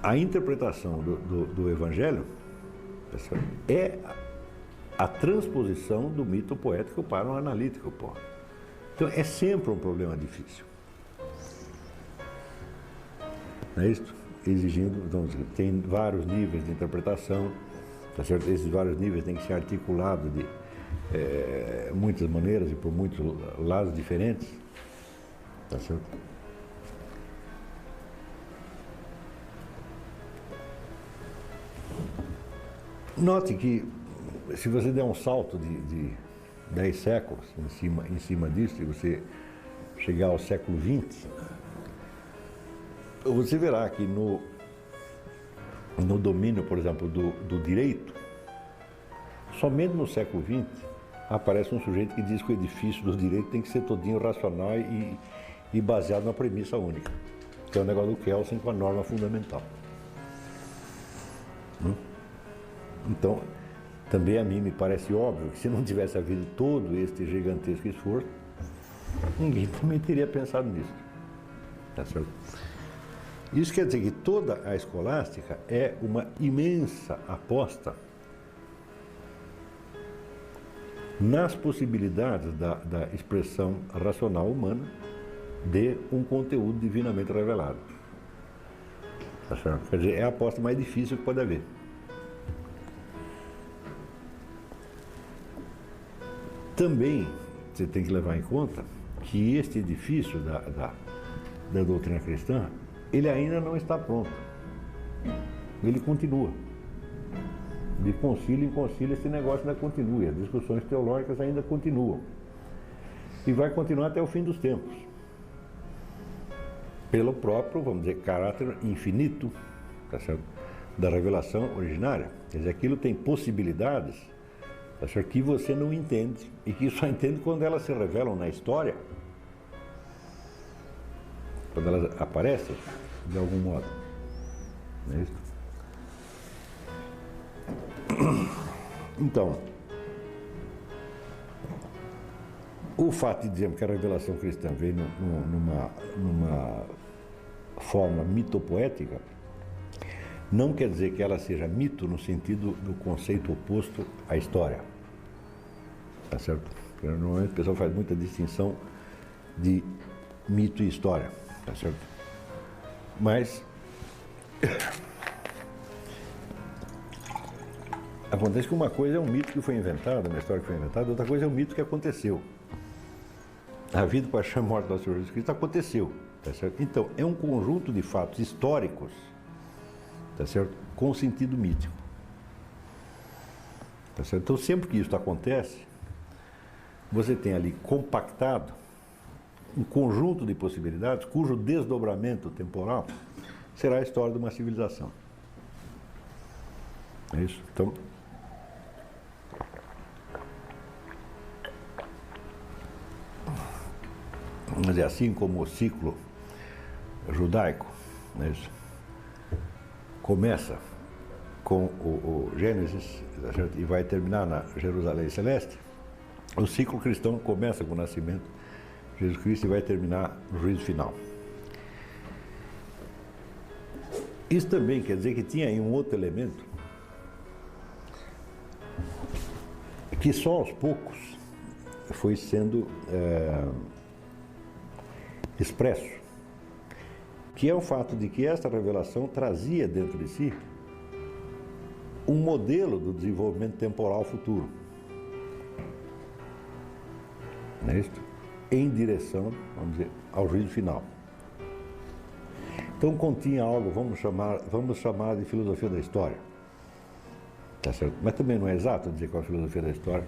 a interpretação do Evangelho Tá certo? É a transposição do mito poético para o analítico, pô. Então é sempre um problema difícil. Não é isso? Exigindo, então, tem vários níveis de interpretação, tá certo? Esses vários níveis têm que ser articulados de muitas maneiras e por muitos lados diferentes, tá certo? Note que se você der um salto de 10 séculos em cima disso, e você chegar ao século XX, você verá que no domínio, por exemplo, do direito, somente no século XX aparece um sujeito que diz que o edifício do direito tem que ser todinho racional e baseado na premissa única, que é o negócio do Kelsen com a norma fundamental. Então, também a mim me parece óbvio que se não tivesse havido todo este gigantesco esforço, ninguém também teria pensado nisso. Tá certo? Isso quer dizer que toda a escolástica é uma imensa aposta nas possibilidades da expressão racional humana de um conteúdo divinamente revelado. Tá certo? Quer dizer, é a aposta mais difícil que pode haver. Também você tem que levar em conta que este edifício da doutrina cristã, ele ainda não está pronto. Ele continua. De concílio em concílio esse negócio ainda continua, as discussões teológicas ainda continuam. E vai continuar até o fim dos tempos. Pelo próprio, vamos dizer, caráter infinito, tá certo? Da revelação originária. Quer dizer, aquilo tem possibilidades, tá certo? Que você não entende e que só entende quando elas se revelam na história, quando elas aparecem de algum modo. Não é isso? Então, o fato de dizermos que a revelação cristã veio numa forma mitopoética não quer dizer que ela seja mito no sentido do conceito oposto à história. Tá certo? Porque normalmente o pessoal faz muita distinção de mito e história. Tá certo? Mas acontece que uma coisa é um mito que foi inventado, uma história que foi inventada, outra coisa é um mito que aconteceu. A vida, paixão e morte do nosso Senhor Jesus Cristo aconteceu, tá certo? Então, é um conjunto de fatos históricos, tá certo? Com sentido mítico. Tá certo? Então, sempre que isso acontece, você tem ali compactado um conjunto de possibilidades cujo desdobramento temporal será a história de uma civilização. É isso? Então, mas é assim como o ciclo judaico, né, começa com o Gênesis, tá certo? E vai terminar na Jerusalém Celeste, o ciclo cristão começa com o nascimento de Jesus Cristo e vai terminar no juízo final. Isso também quer dizer que tinha aí um outro elemento que só aos poucos foi sendo expresso, que é o fato de que esta revelação trazia dentro de si um modelo do desenvolvimento temporal futuro. Não é isso? Em direção, vamos dizer, ao juízo final. Então continha algo, vamos chamar de filosofia da história. Tá certo? Mas também não é exato dizer qual é a filosofia da história,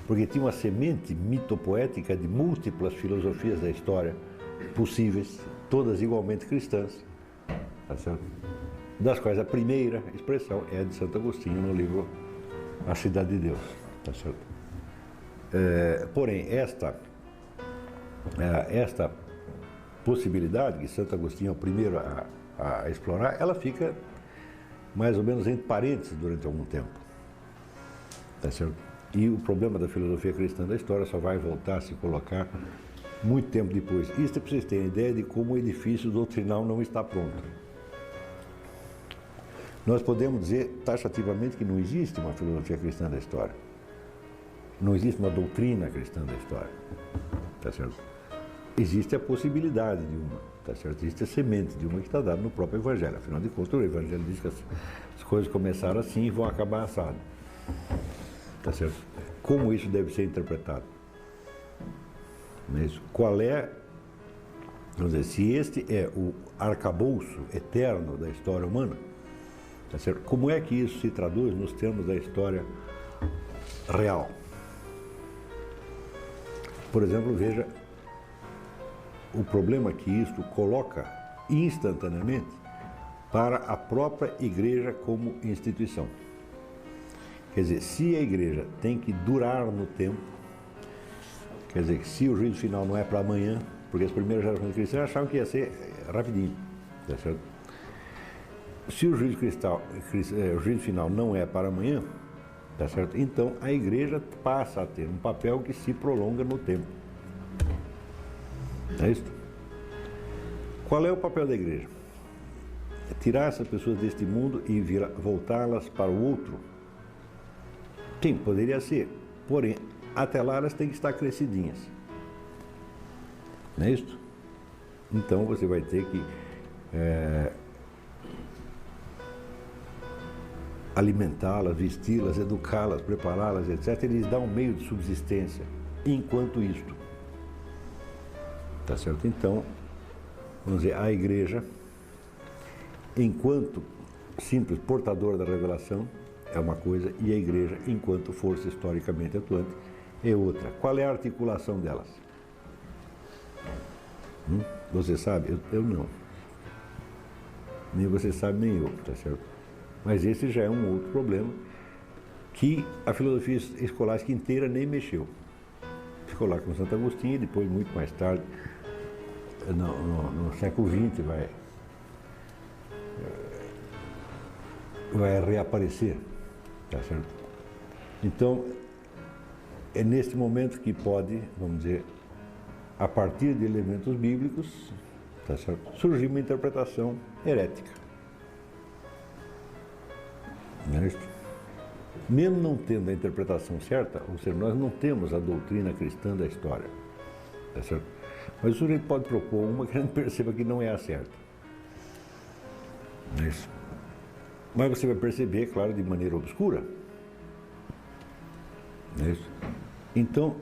porque tinha uma semente mitopoética de múltiplas filosofias da história possíveis, todas igualmente cristãs, tá certo? Das quais a primeira expressão é a de Santo Agostinho no livro A Cidade de Deus, tá certo? Porém, esta possibilidade, que Santo Agostinho é o primeiro a explorar, ela fica mais ou menos entre parênteses durante algum tempo, tá certo? E o problema da filosofia cristã da história só vai voltar a se colocar muito tempo depois. Isso é para vocês terem ideia de como o edifício doutrinal não está pronto. Nós podemos dizer taxativamente que não existe uma filosofia cristã da história. Não existe uma doutrina cristã da história. Tá certo? Existe a possibilidade de uma, tá certo? Existe a semente de uma que está dada no próprio Evangelho. Afinal de contas, o Evangelho diz que as coisas começaram assim e vão acabar assado. Tá certo? Como isso deve ser interpretado? Mas qual é, vamos dizer, se este é o arcabouço eterno da história humana, tá certo? Como é que isso se traduz nos termos da história real? Por exemplo, veja o problema que isto coloca instantaneamente para a própria igreja como instituição. Quer dizer, se a igreja tem que durar no tempo, quer dizer, se o juízo final não é para amanhã, porque as primeiras gerações cristãs achavam que ia ser rapidinho, tá certo? Se o juízo final não é para amanhã, tá certo? Então a igreja passa a ter um papel que se prolonga no tempo. É isso? Qual é o papel da igreja? É tirar essas pessoas deste mundo e voltá-las para o outro? Sim, poderia ser. Porém, até lá elas têm que estar crescidinhas. Não é isso? Então você vai ter que alimentá-las, vesti-las, educá-las, prepará-las, etc. Eles dão um meio de subsistência enquanto isto. Tá certo? Então, vamos dizer, a igreja, enquanto simples portador da revelação, é uma coisa, e a igreja, enquanto força historicamente atuante, é outra. Qual é a articulação delas? Você sabe? Eu não. Nem você sabe, nem eu, tá certo? Mas esse já é um outro problema que a filosofia escolástica inteira nem mexeu. Ficou lá com Santo Agostinho e depois, muito mais tarde, no século XX, vai reaparecer, tá certo? Então, é neste momento que pode, vamos dizer, a partir de elementos bíblicos, tá certo, surgir uma interpretação herética. Não é isso? Mesmo não tendo a interpretação certa, ou seja, nós não temos a doutrina cristã da história, tá certo? Mas o sujeito pode propor uma que a gente perceba que não é a certa. Não é isso? Mas você vai perceber, claro, de maneira obscura. Não é isso? Então,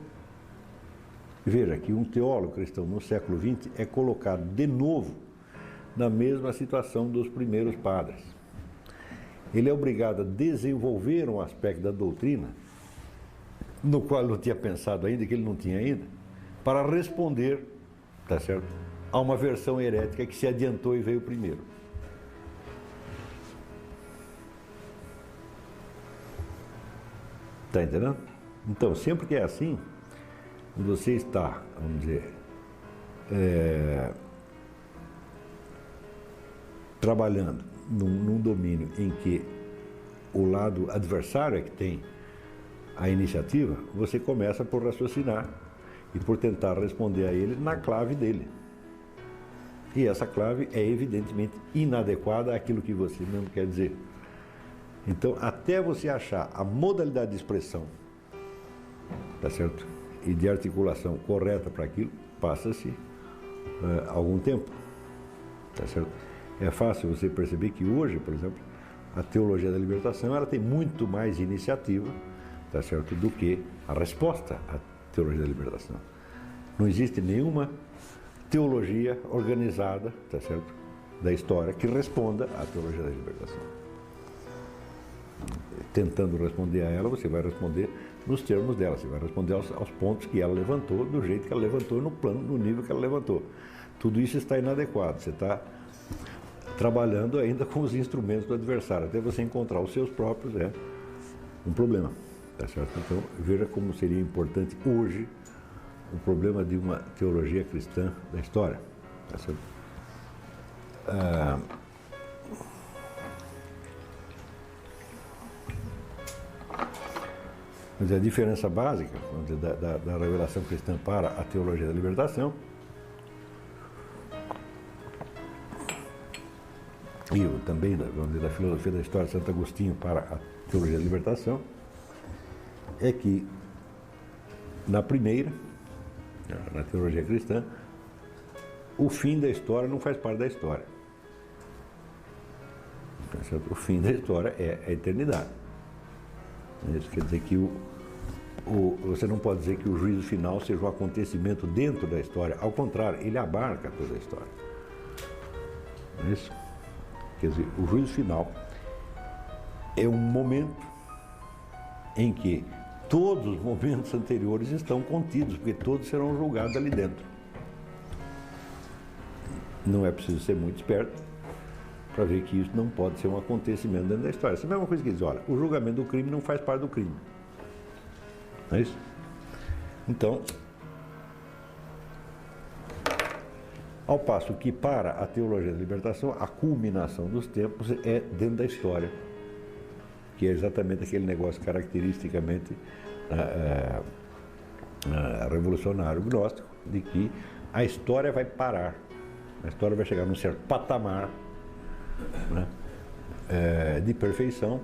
veja que um teólogo cristão no século XX é colocado de novo na mesma situação dos primeiros padres. Ele é obrigado a desenvolver um aspecto da doutrina no qual ele não tinha pensado ainda, que ele não tinha ainda, para responder, tá certo, a uma versão herética que se adiantou e veio primeiro. Está entendendo? Então, sempre que é assim, você está, vamos dizer, trabalhando num domínio em que o lado adversário é que tem a iniciativa, você começa por raciocinar e por tentar responder a ele na clave dele. E essa clave é evidentemente inadequada àquilo que você mesmo quer dizer. Então, até você achar a modalidade de expressão, tá certo? E de articulação correta para aquilo, passa-se algum tempo, tá certo? É fácil você perceber que hoje, por exemplo, a teologia da libertação, ela tem muito mais iniciativa, tá certo, do que a resposta à teologia da libertação. Não existe nenhuma teologia organizada, tá certo, da história que responda à teologia da libertação. Tentando responder a ela, você vai responder nos termos dela, você vai responder aos pontos que ela levantou, do jeito que ela levantou, no nível que ela levantou. Tudo isso está inadequado, você está trabalhando ainda com os instrumentos do adversário, até você encontrar os seus próprios, é um problema, tá certo? Então, veja como seria importante hoje o problema de uma teologia cristã da história, tá certo? Mas a diferença básica, vamos dizer, da revelação cristã para a teologia da libertação e também vamos dizer, da filosofia da história de Santo Agostinho para a teologia da libertação, é que na primeira, na teologia cristã, o fim da história não faz parte da história. O fim da história é a eternidade. Isso quer dizer que você não pode dizer que o juízo final seja um acontecimento dentro da história. Ao contrário, ele abarca toda a história. Não é isso? Quer dizer, o juízo final é um momento em que todos os momentos anteriores estão contidos, porque todos serão julgados ali dentro. Não é preciso ser muito esperto para ver que isso não pode ser um acontecimento dentro da história. Essa é a mesma coisa que diz, olha, o julgamento do crime não faz parte do crime. Não é isso? Então, ao passo que para a teologia da libertação, a culminação dos tempos é dentro da história, que é exatamente aquele negócio caracteristicamente revolucionário gnóstico, de que a história vai parar, a história vai chegar num certo patamar, né, de perfeição,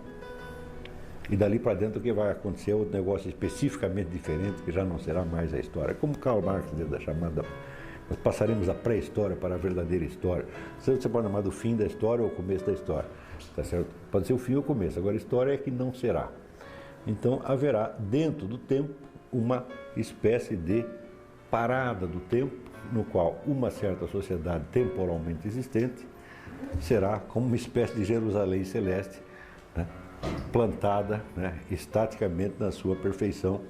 e dali para dentro o que vai acontecer é outro negócio especificamente diferente, que já não será mais a história. Como Karl Marx diz da chamada, nós passaremos a pré-história para a verdadeira história. Você pode chamar do fim da história ou o começo da história, tá certo? Pode ser o fim ou o começo, agora a história é que não será. Então haverá dentro do tempo uma espécie de parada do tempo, no qual uma certa sociedade temporalmente existente será como uma espécie de Jerusalém celeste, né, plantada, né, estaticamente na sua perfeição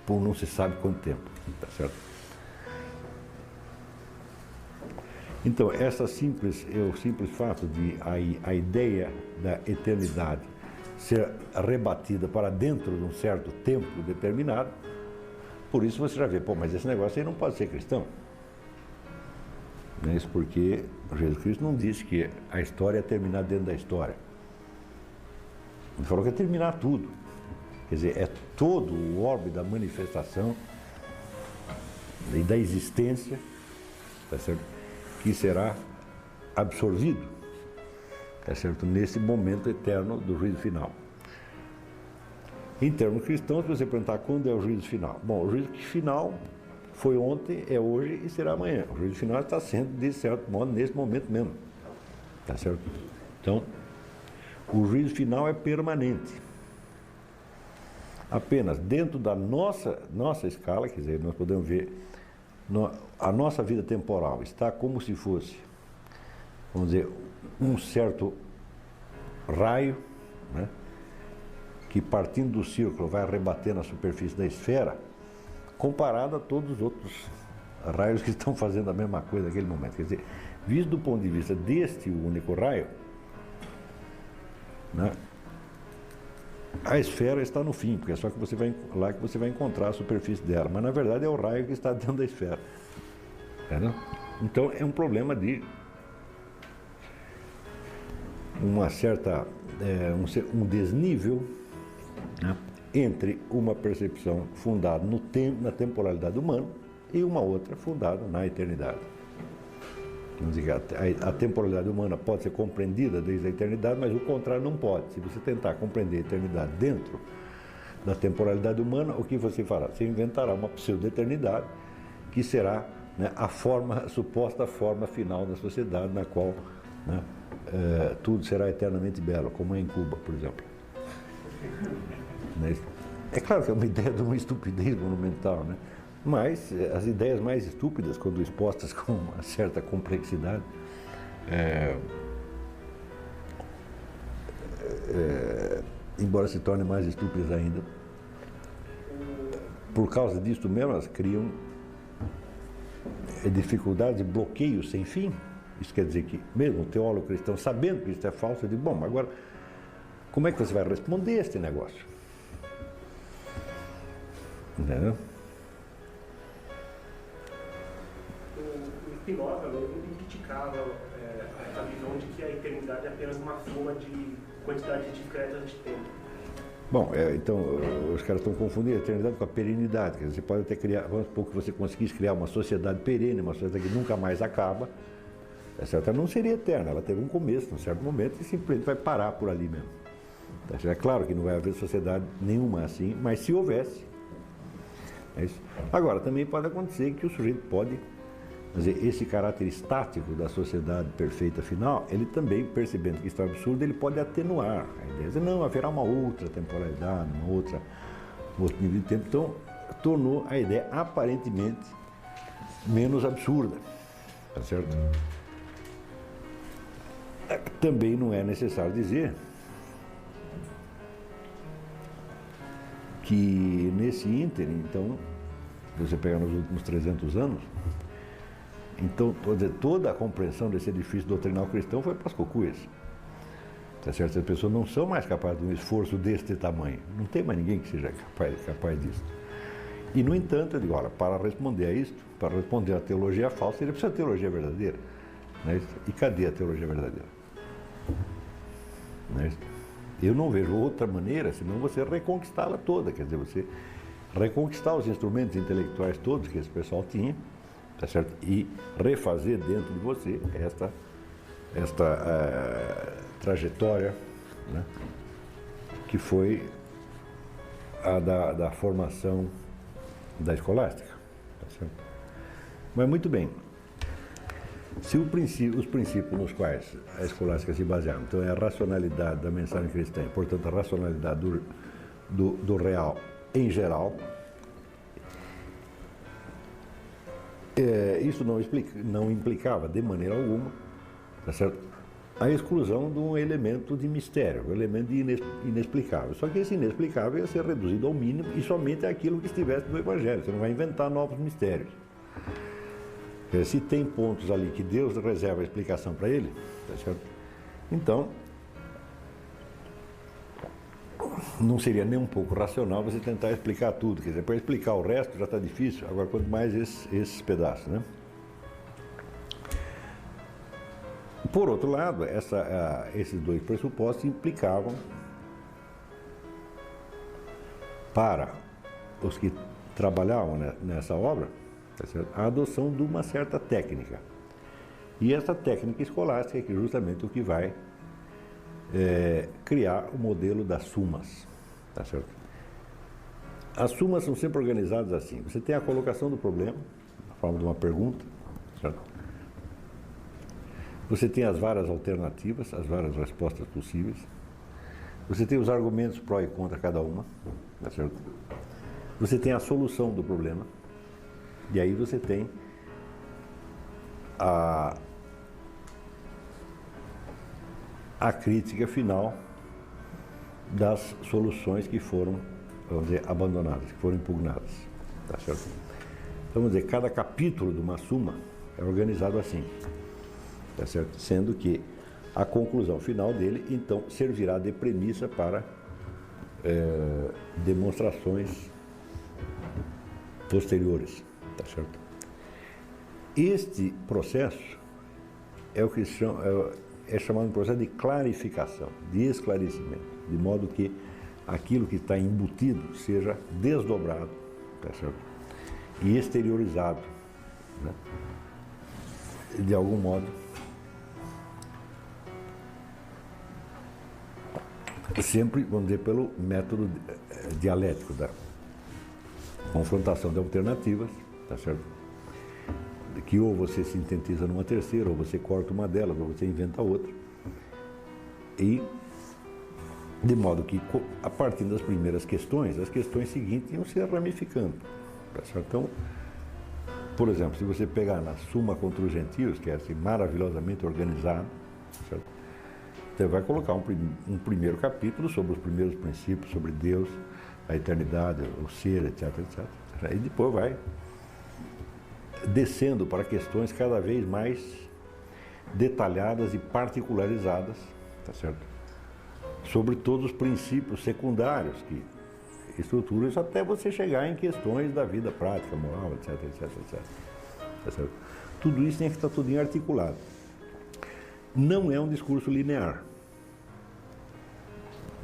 por não se sabe quanto tempo, tá certo? Então, o simples fato de a ideia da eternidade ser rebatida para dentro de um certo tempo determinado, por isso você já vê, pô, mas esse negócio aí não pode ser cristão. Não é isso, porque Jesus Cristo não disse que a história é terminar dentro da história. Ele falou que é terminar tudo. Quer dizer, é todo o orbe da manifestação e da existência, tá certo, que será absorvido, tá certo, nesse momento eterno do juízo final. Em termos cristãos, se você perguntar quando é o juízo final, bom, o juízo final foi ontem, é hoje e será amanhã. O juízo final está sendo, de certo modo, nesse momento mesmo, tá certo? Então, o juízo final é permanente. Apenas dentro da nossa escala, quer dizer, nós podemos ver, a nossa vida temporal está como se fosse, vamos dizer, um certo raio, né, que partindo do círculo vai rebater na superfície da esfera, comparado a todos os outros raios que estão fazendo a mesma coisa naquele momento. Quer dizer, visto do ponto de vista deste único raio, né, a esfera está no fim, porque é só que você vai lá que você vai encontrar a superfície dela, mas na verdade é o raio que está dentro da esfera. Entendeu? Então é um problema de uma certa um desnível, né, entre uma percepção fundada no tempo, na temporalidade humana, e uma outra fundada na eternidade. Vamos dizer que a temporalidade humana pode ser compreendida desde a eternidade, mas o contrário não pode. Se você tentar compreender a eternidade dentro da temporalidade humana, o que você fará? Você inventará uma pseudo-eternidade que será, né, a suposta forma final da sociedade, na qual, né, tudo será eternamente belo, como é em Cuba, por exemplo. É claro que é uma ideia de uma estupidez monumental, né? Mas as ideias mais estúpidas, quando expostas com uma certa complexidade, embora se tornem mais estúpidas ainda, por causa disso mesmo, elas criam dificuldades e bloqueios sem fim. Isso quer dizer que, mesmo o teólogo cristão, sabendo que isso é falso, eu digo, bom, agora, como é que você vai responder a este negócio? Entendeu? O Spinoza ele criticava essa visão de que a eternidade é apenas uma soma de quantidade discretas de tempo. Bom, então, os caras estão confundindo a eternidade com a perenidade. Quer dizer, você pode até criar, vamos supor que você conseguisse criar uma sociedade perene, uma sociedade que nunca mais acaba, tá certo? Ela não seria eterna, ela teve um começo, num certo momento, e simplesmente vai parar por ali mesmo. Tá certo? É claro que não vai haver sociedade nenhuma assim, mas se houvesse, é isso. Agora, também pode acontecer que o sujeito pode, quer dizer, esse caráter estático da sociedade perfeita final, ele também, percebendo que isso é absurdo, ele pode atenuar a ideia. Dizer, não, haverá uma outra temporalidade, um outro nível de tempo. Então, tornou a ideia aparentemente menos absurda, tá certo? Também não é necessário dizer que nesse ínterim, então, você pega nos últimos 300 anos, então toda a compreensão desse edifício doutrinal cristão foi para as cocuias. Tá certo? As pessoas não são mais capazes de um esforço deste tamanho. Não tem mais ninguém que seja capaz disso. E, no entanto, eu digo, olha, para responder a isto, para responder à teologia falsa, ele precisa de teologia verdadeira. Né? E cadê a teologia verdadeira? Né? Eu não vejo outra maneira senão você reconquistá-la toda, quer dizer, você reconquistar os instrumentos intelectuais todos que esse pessoal tinha, tá certo? E refazer dentro de você esta trajetória, né? Que foi a da formação da escolástica. Tá certo? Mas muito bem, se os princípios nos quais a escolástica se baseava, então é a racionalidade da mensagem cristã, portanto a racionalidade do real em geral, isso não implicava de maneira alguma, tá certo? A exclusão de um elemento de mistério, um elemento de inexplicável. Só que esse inexplicável ia ser reduzido ao mínimo e somente aquilo que estivesse no Evangelho. Você não vai inventar novos mistérios. Se tem pontos ali que Deus reserva a explicação para ele, tá certo? Então, não seria nem um pouco racional você tentar explicar tudo. Quer dizer, para explicar o resto já está difícil, agora quanto mais esses pedaços, né? Por outro lado, esses dois pressupostos implicavam para os que trabalhavam nessa obra, tá certo? A adoção de uma certa técnica. E essa técnica escolástica é que justamente o que vai criar o modelo das sumas, tá certo? As sumas são sempre organizadas assim. Você tem a colocação do problema, na forma de uma pergunta, certo? Você tem as várias alternativas, as várias respostas possíveis. Você tem os argumentos pró e contra cada uma, tá certo? Você tem a solução do problema. E aí você tem a crítica final das soluções que foram, vamos dizer, abandonadas, que foram impugnadas, tá certo? Então, vamos dizer, cada capítulo de uma suma é organizado assim. Tá certo? Sendo que a conclusão final dele, então, servirá de premissa para demonstrações posteriores. Tá certo? Este processo é o que é chamado de processo de clarificação, de esclarecimento, de modo que aquilo que está embutido seja desdobrado, tá certo? E exteriorizado, né? De algum modo, sempre, vamos dizer, pelo método dialético da confrontação de alternativas, tá certo? Que ou você sintetiza numa terceira, ou você corta uma delas, ou você inventa outra. E de modo que, a partir das primeiras questões, as questões seguintes iam se ramificando, tá certo? Então, por exemplo, se você pegar na Suma contra os Gentios, que é assim maravilhosamente organizado, certo? Você vai colocar um primeiro capítulo sobre os primeiros princípios, sobre Deus, a eternidade, o ser, etc, etc. E depois vai descendo para questões cada vez mais detalhadas e particularizadas, tá certo? Sobre todos os princípios secundários que estruturam isso até você chegar em questões da vida prática, moral, etc, etc, etc. Tá certo? Tudo isso tem que estar tudo articulado. Não é um discurso linear.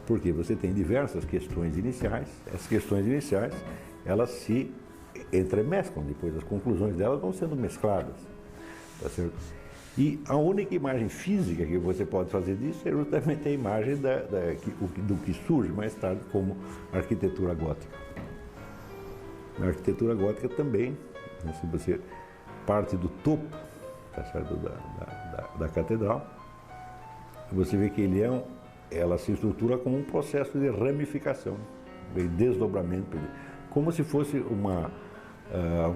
Porque você tem diversas questões iniciais, essas questões iniciais, elas se entremesclam, depois as conclusões delas vão sendo mescladas, tá certo? E a única imagem física que você pode fazer disso é justamente a imagem do que surge mais tarde como arquitetura gótica. Na arquitetura gótica também, se você parte do topo, tá certo, da catedral, você vê que ela se estrutura como um processo de ramificação, de desdobramento, como se fosse um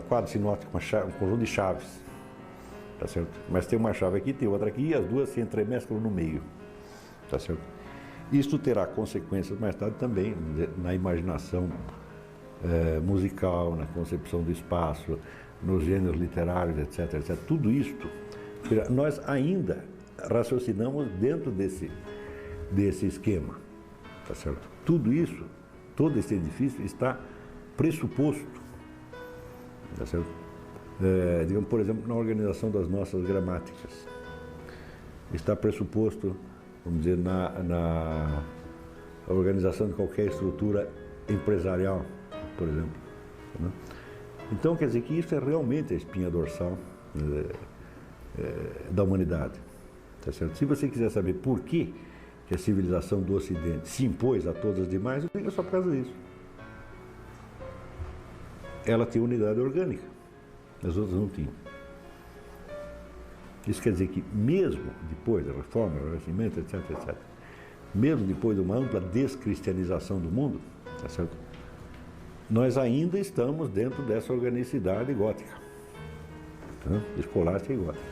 quadro sinótico, um conjunto de chaves, tá certo? Mas tem uma chave aqui, tem outra aqui, e as duas se entremesclam no meio, tá certo? Isto terá consequências mais tarde também na imaginação musical, na concepção do espaço, nos gêneros literários, etc, etc. Tudo isto, nós ainda raciocinamos dentro desse esquema, tá certo? Tudo isso, todo esse edifício está pressuposto, tá certo? Digamos, por exemplo, na organização das nossas gramáticas, está pressuposto, vamos dizer, na organização de qualquer estrutura empresarial, por exemplo, né? Então, quer dizer que isso é realmente a espinha dorsal da humanidade, tá certo? Se você quiser saber por que a civilização do Ocidente se impôs a todas as demais, eu digo só por causa disso. Ela tem unidade orgânica, as outras não tinham. Isso quer dizer que mesmo depois da reforma, do Renascimento, etc, etc, mesmo depois de uma ampla descristianização do mundo, tá certo? Nós ainda estamos dentro dessa organicidade gótica, tá? Escolástica e gótica.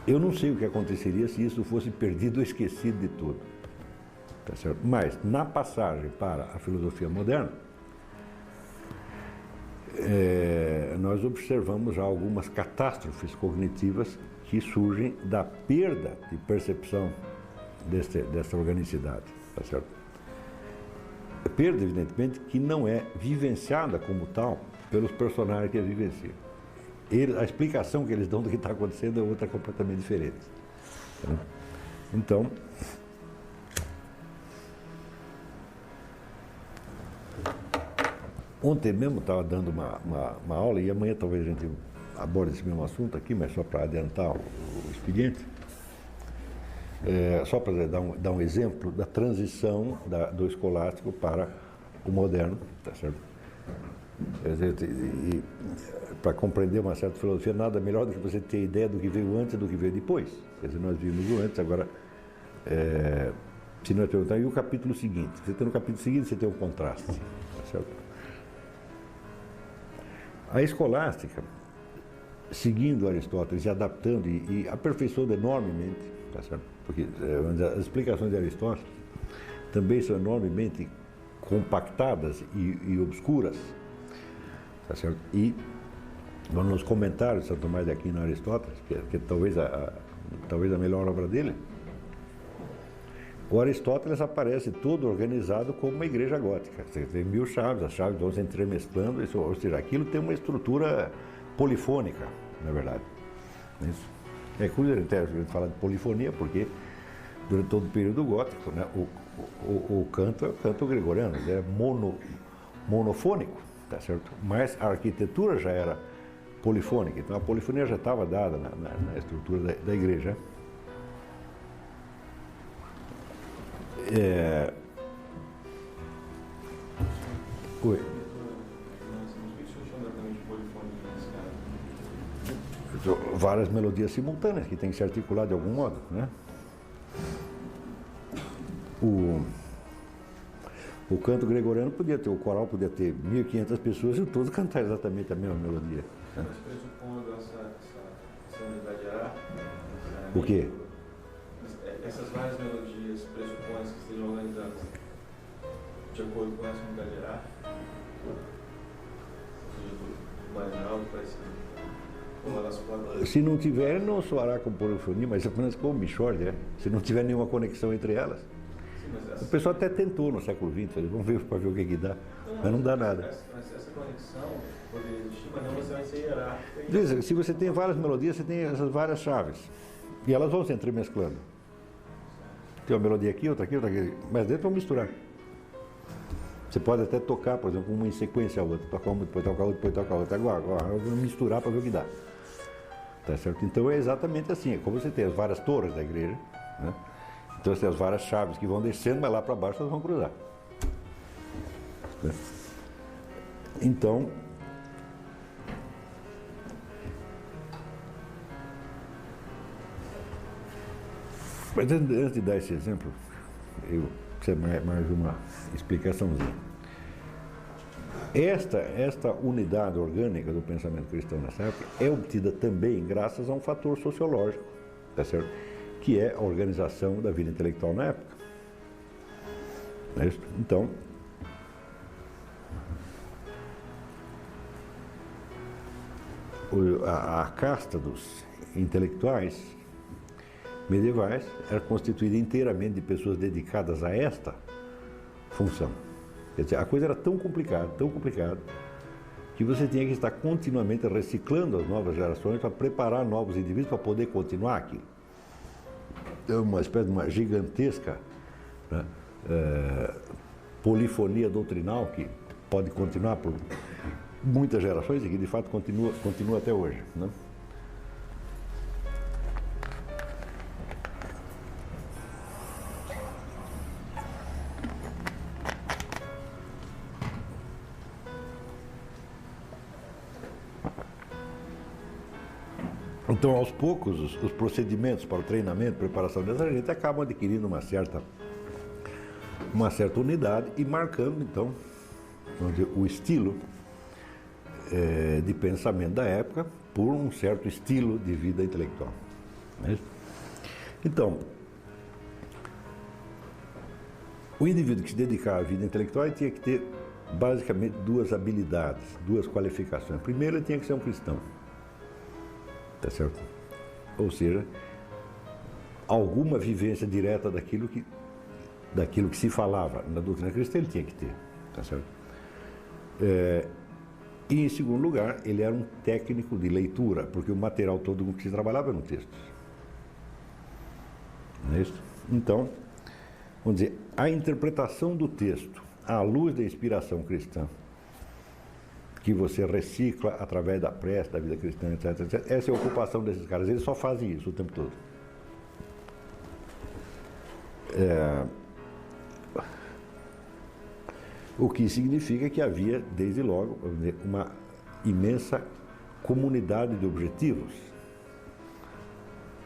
Eu não sei o que aconteceria se isso fosse perdido ou esquecido de todo, tá certo? Mas na passagem para a filosofia moderna, nós observamos já algumas catástrofes cognitivas que surgem da perda de percepção dessa organicidade, tá certo? Perda, evidentemente, que não é vivenciada como tal pelos personagens que a vivenciam. A explicação que eles dão do que está acontecendo é outra completamente diferente. Então, ontem mesmo estava dando uma aula, e amanhã talvez a gente aborde esse mesmo assunto aqui, mas só para adiantar o expediente. Só para dar um exemplo da transição do escolástico para o moderno, tá certo? Quer dizer, para compreender uma certa filosofia, nada melhor do que você ter ideia do que veio antes e do que veio depois. Quer dizer, nós vimos o antes, agora, se nós perguntarmos, e o capítulo seguinte? Você tem no capítulo seguinte, você tem um contraste, tá certo? A escolástica, seguindo Aristóteles e adaptando e aperfeiçoando enormemente, tá certo? Porque as explicações de Aristóteles também são enormemente compactadas e obscuras, tá certo? E nos comentários de Santo Tomás de Aquino Aristóteles, que é talvez a melhor obra dele, o Aristóteles aparece todo organizado como uma igreja gótica. Você tem 1000 chaves, as chaves vão se entremesclando, ou seja, aquilo tem uma estrutura polifônica, na verdade. Isso. É curioso a gente falar de polifonia, porque durante todo o período gótico, né, o canto é o canto gregoriano, ele é monofônico, tá certo? Mas a arquitetura já era polifônica, então a polifonia já estava dada na estrutura da igreja. Oi. Várias melodias simultâneas que têm que se articular de algum modo, né? O canto gregoriano o coral podia ter 1.500 pessoas e todos cantar exatamente a mesma melodia. Né? Mas pressupondo essa unidade hierárquica. O quê? Essas várias melodias pressupõem que estejam organizadas de acordo com essa unidade hierárquica, ou seja, do mais alto para cima. Se não tiver, não soará com polifonia, mas apenas com mixórdia, se não tiver nenhuma conexão entre elas. Sim, o pessoal até tentou no século XX, vamos ver para ver o que dá, mas não dá nada. Mas essa conexão poderia existir, mas não você vai ser hierárquica. Se você tem várias melodias, você tem essas várias chaves, e elas vão se entremesclando. Tem uma melodia aqui, outra aqui, mas dentro vão misturar. Você pode até tocar, por exemplo, uma em sequência a outra, tocar uma, depois tocar outra, depois tocar outra. Agora eu vou misturar para ver o que dá. Tá certo? Então é exatamente assim, é como você tem as várias torres da igreja, né? Então você tem as várias chaves que vão descendo, mas lá para baixo elas vão cruzar. Né? Então, mas antes de dar esse exemplo, eu preciso mais uma explicaçãozinha. Esta unidade orgânica do pensamento cristão nessa época é obtida também graças a um fator sociológico, tá certo? Que é a organização da vida intelectual na época. Não é isso? Então, a casta dos intelectuais medievais era constituída inteiramente de pessoas dedicadas a esta função. Quer dizer, a coisa era tão complicada, que você tinha que estar continuamente reciclando as novas gerações para preparar novos indivíduos para poder continuar aquilo. É uma espécie de uma gigantesca, né, polifonia doutrinal que pode continuar por muitas gerações e que de fato continua até hoje, né? Então, aos poucos, os procedimentos para o treinamento, preparação dessa gente acabam adquirindo uma certa unidade e marcando, então, o estilo de pensamento da época por um certo estilo de vida intelectual. Né? Então, o indivíduo que se dedicar à vida intelectual tinha que ter basicamente duas habilidades, duas qualificações. Primeiro, ele tinha que ser um cristão. Tá certo? Ou seja, alguma vivência direta daquilo que se falava na doutrina cristã ele tinha que ter. Tá certo? E em segundo lugar, ele era um técnico de leitura, porque o material todo com que se trabalhava eram textos. Não é isso? Então, vamos dizer, a interpretação do texto à luz da inspiração cristã, que você recicla através da prece, da vida cristã, etc, etc. Essa é a ocupação desses caras. Eles só fazem isso o tempo todo. O que significa que havia, desde logo, vamos dizer, uma imensa comunidade de objetivos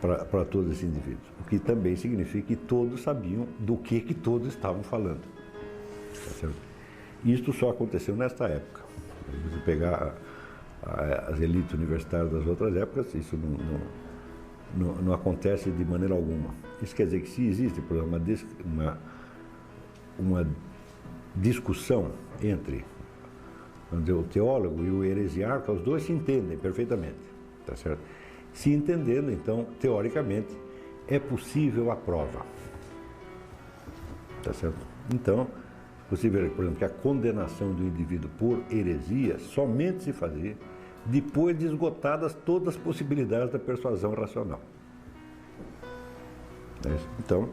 para todos esses indivíduos. O que também significa que todos sabiam do que todos estavam falando. Tá certo? Isto só aconteceu nesta época. Se você pegar as elites universitárias das outras épocas, isso não acontece de maneira alguma. Isso quer dizer que se existe, por exemplo, uma discussão entre, vamos dizer, o teólogo e o heresiarca, os dois se entendem perfeitamente, tá certo? Se entendendo, então, teoricamente, é possível a prova, tá certo? Então, você vê, por exemplo, que a condenação do indivíduo por heresia somente se fazia depois de esgotadas todas as possibilidades da persuasão racional. Então,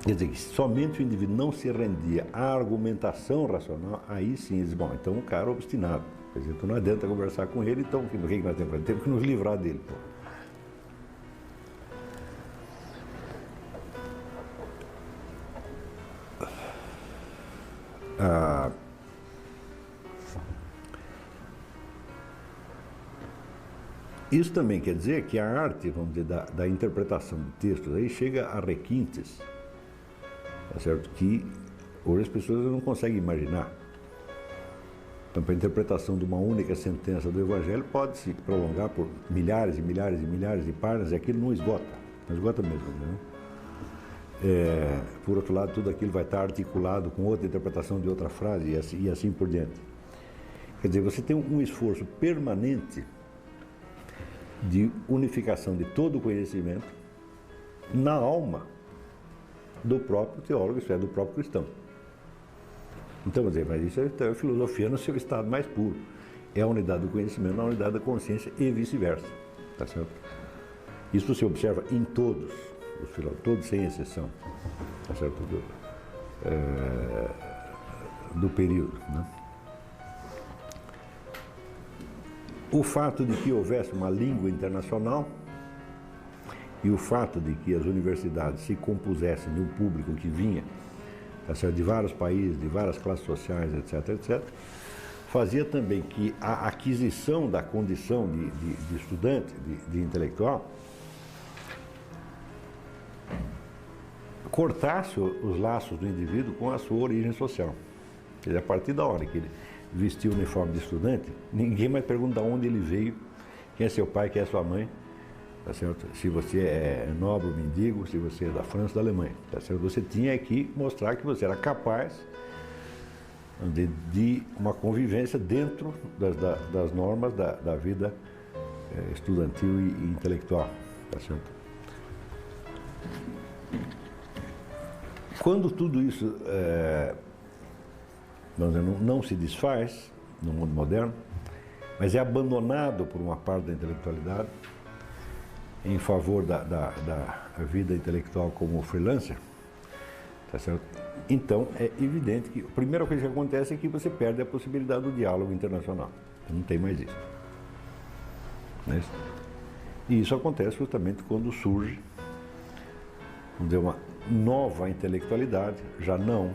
quer dizer que somente o indivíduo não se rendia à argumentação racional, aí sim diz, bom, então o cara é obstinado. Quer dizer, então não adianta conversar com ele, então o que nós temos que fazer? Temos que nos livrar dele. Pô. Isso também quer dizer que a arte, vamos dizer, da interpretação de textos aí chega a requintes, tá certo? Que hoje as pessoas não conseguem imaginar. Então, a interpretação de uma única sentença do Evangelho pode se prolongar por milhares e milhares e milhares de páginas e aquilo não esgota mesmo, né? Por outro lado, tudo aquilo vai estar articulado com outra interpretação de outra frase e assim por diante. Quer dizer, você tem um esforço permanente de unificação de todo o conhecimento na alma do próprio teólogo, isso é, do próprio cristão. Então, vamos dizer, mas isso é a filosofia no seu estado mais puro. É a unidade do conhecimento na unidade da consciência e vice-versa. Tá certo? Isso se observa em todos os filósofos, todos sem exceção. Tá certo? do período, né? O fato de que houvesse uma língua internacional e o fato de que as universidades se compusessem de um público que vinha, tá certo, de vários países, de várias classes sociais, etc., etc., fazia também que a aquisição da condição de estudante, de intelectual, cortasse os laços do indivíduo com a sua origem social. Quer dizer, a partir da hora que ele vestiu o uniforme de estudante, ninguém mais pergunta de onde ele veio, quem é seu pai, quem é sua mãe, tá certo? Se você é nobre ou mendigo, se você é da França ou da Alemanha, tá certo? Você tinha que mostrar que você era capaz de uma convivência dentro das normas da vida estudantil e intelectual, tá certo? Quando tudo isso não se desfaz no mundo moderno, mas é abandonado por uma parte da intelectualidade em favor da vida intelectual como freelancer, tá certo? Então é evidente que a primeira coisa que acontece é que você perde a possibilidade do diálogo internacional. Não tem mais isso. Não é isso? E isso acontece justamente quando surge, vamos dizer, uma nova intelectualidade, já não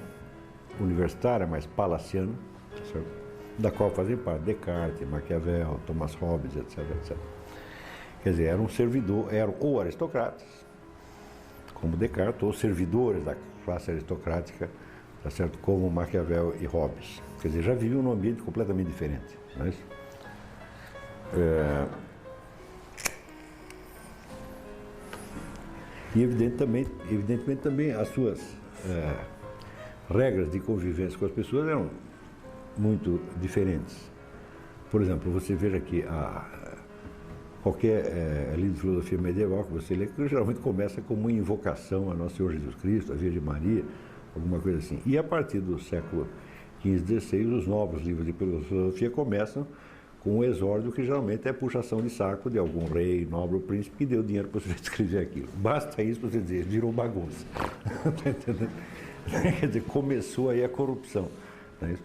universitária, mas palaciana, tá certo? Da qual fazem parte Descartes, Maquiavel, Thomas Hobbes, etc., etc. Quer dizer, eram ou aristocratas, como Descartes, ou servidores da classe aristocrática, tá certo? Como Maquiavel e Hobbes. Quer dizer, já viviam num ambiente completamente diferente. Não é isso? E evidentemente também as suas regras de convivência com as pessoas eram muito diferentes. Por exemplo, você veja que qualquer livro de filosofia medieval que você lê, que geralmente começa como uma invocação a Nosso Senhor Jesus Cristo, a Virgem Maria, alguma coisa assim. E a partir do século XV, XVI, os novos livros de filosofia começam com um exórdio que geralmente é puxação de saco de algum rei, nobre ou príncipe que deu dinheiro para você escrever aquilo. Basta isso para você dizer, virou bagunça. Está entendendo? Quer dizer, começou aí a corrupção. Não é isso?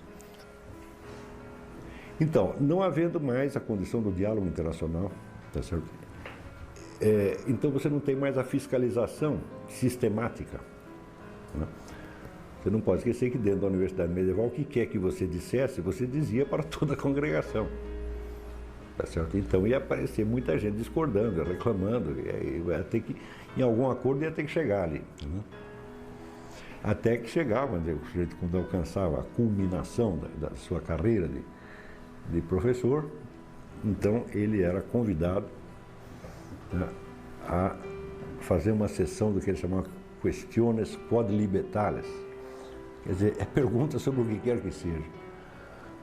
Então, não havendo mais a condição do diálogo internacional, tá certo? Então você não tem mais a fiscalização sistemática. Né? Você não pode esquecer que dentro da universidade medieval, o que quer que você dissesse, você dizia para toda a congregação. Tá certo? Então ia aparecer muita gente discordando, reclamando, e aí ia ter que, em algum acordo ia ter que chegar ali. Né? Até que chegava, o sujeito quando alcançava a culminação da sua carreira de professor, então ele era convidado, né, a fazer uma sessão do que ele chamava Questiones quodlibetales, quer dizer, é pergunta sobre o que quer que seja.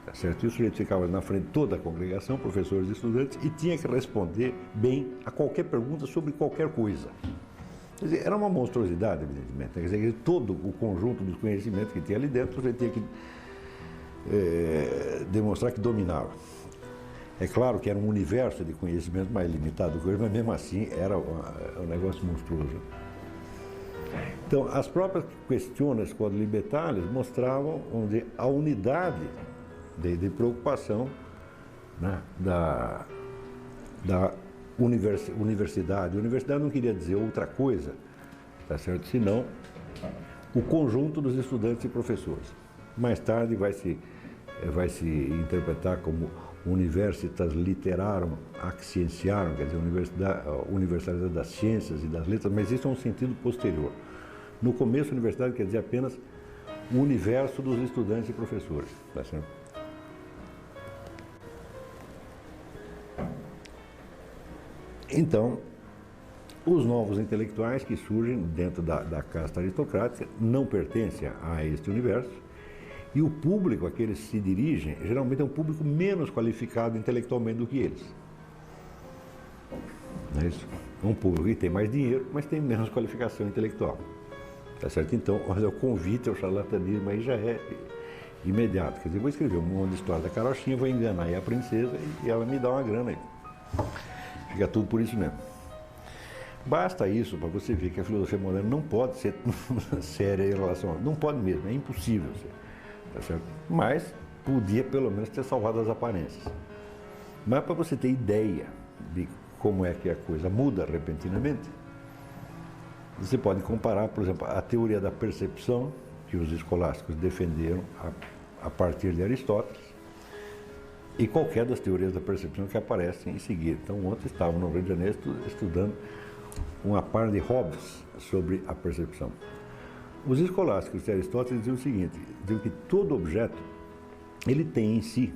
Tá certo? E o sujeito ficava na frente de toda a congregação, professores e estudantes, e tinha que responder bem a qualquer pergunta sobre qualquer coisa. Quer dizer, era uma monstruosidade, evidentemente. Quer dizer, todo o conjunto dos conhecimentos que tinha ali dentro, você tinha que demonstrar que dominava. É claro que era um universo de conhecimento mais limitado que hoje, mas mesmo assim era um negócio monstruoso. Então, as próprias questões quodlibetales mostravam, vamos dizer, a unidade de preocupação, né, da universidade. A universidade não queria dizer outra coisa, tá certo? Senão o conjunto dos estudantes e professores. Mais tarde vai se interpretar como universitas literarum ac scientiarum, quer dizer, universidade das ciências e das letras, mas isso é um sentido posterior. No começo, a universidade quer dizer apenas o universo dos estudantes e professores, tá certo? Então, os novos intelectuais que surgem dentro da casta aristocrática não pertencem a este universo, e o público a que eles se dirigem geralmente é um público menos qualificado intelectualmente do que eles. Não é isso? É um público que tem mais dinheiro, mas tem menos qualificação intelectual. Tá certo? Então, o convite ao charlatanismo aí já é imediato. Quer dizer, vou escrever um monte de história da carochinha, vou enganar aí a princesa e ela me dá uma grana aí. Fica tudo por isso mesmo. Basta isso para você ver que a filosofia moderna não pode ser séria em relação a... Não pode mesmo, é impossível ser. tá certo? Mas podia pelo menos ter salvado as aparências. Mas para você ter ideia de como é que a coisa muda repentinamente, você pode comparar, por exemplo, a teoria da percepção que os escolásticos defenderam a partir de Aristóteles e qualquer das teorias da percepção que aparecem em seguida. Então, ontem estava no Rio de Janeiro estudando uma par de Hobbes sobre a percepção. Os escolásticos de Aristóteles diziam o seguinte, diziam que todo objeto ele tem em si,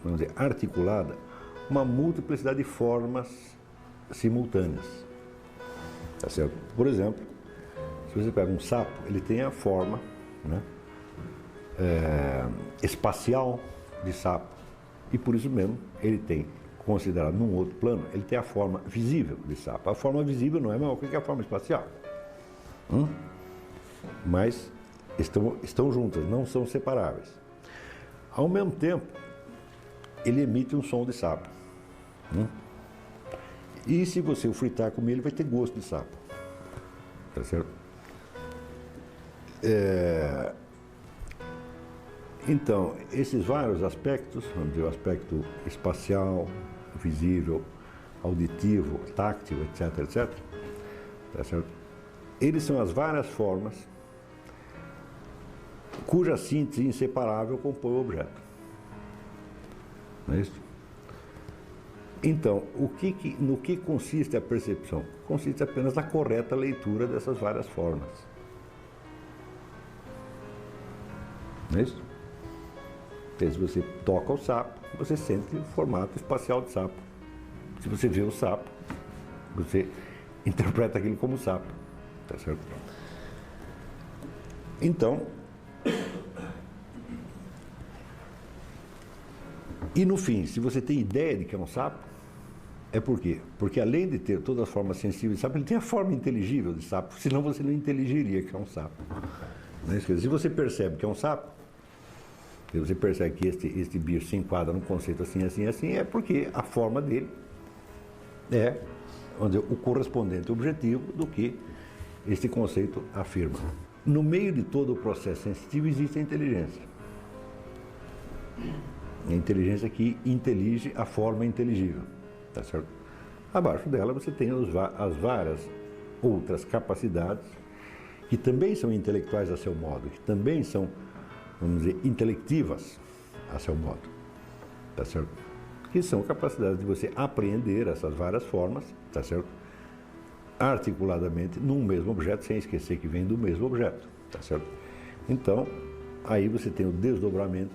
vamos dizer, articulada, uma multiplicidade de formas simultâneas. Tá certo? Por exemplo, se você pega um sapo, ele tem a forma, né, espacial de sapo e por isso mesmo ele tem, considerado num outro plano, ele tem a forma visível de sapo. A forma visível não é a mesma coisa que a forma espacial. Mas estão juntas, não são separáveis. Ao mesmo tempo, ele emite um som de sapo. E se você o fritar com ele, vai ter gosto de sapo. Tá certo? Então, esses vários aspectos, vamos dizer, o aspecto espacial, visível, auditivo, táctil, etc., etc., tá certo? Eles são as várias formas cuja síntese inseparável compõe o objeto. Não é isso? Então, no que consiste a percepção? Consiste apenas na correta leitura dessas várias formas. Não é isso? Então, se você toca o sapo, você sente o formato espacial de sapo. Se você vê o sapo, você interpreta aquilo como sapo. Tá certo? Então, e no fim, se você tem ideia de que é um sapo, é por quê? Porque além de ter todas as formas sensíveis de sapo, ele tem a forma inteligível de sapo, senão você não inteligiria que é um sapo. Se você percebe que é um sapo, se você percebe que este bicho se enquadra num conceito assim, assim, assim, é porque a forma dele é, vamos dizer, o correspondente objetivo do que este conceito afirma. No meio de todo o processo sensitivo existe a inteligência. A inteligência que intelige a forma inteligível, tá certo? Abaixo dela você tem as várias outras capacidades que também são intelectuais a seu modo, que também são, vamos dizer, intelectivas a seu modo, tá certo? Que são capacidades de você apreender essas várias formas, tá certo? Articuladamente num mesmo objeto, sem esquecer que vem do mesmo objeto, tá certo? Então, aí você tem o desdobramento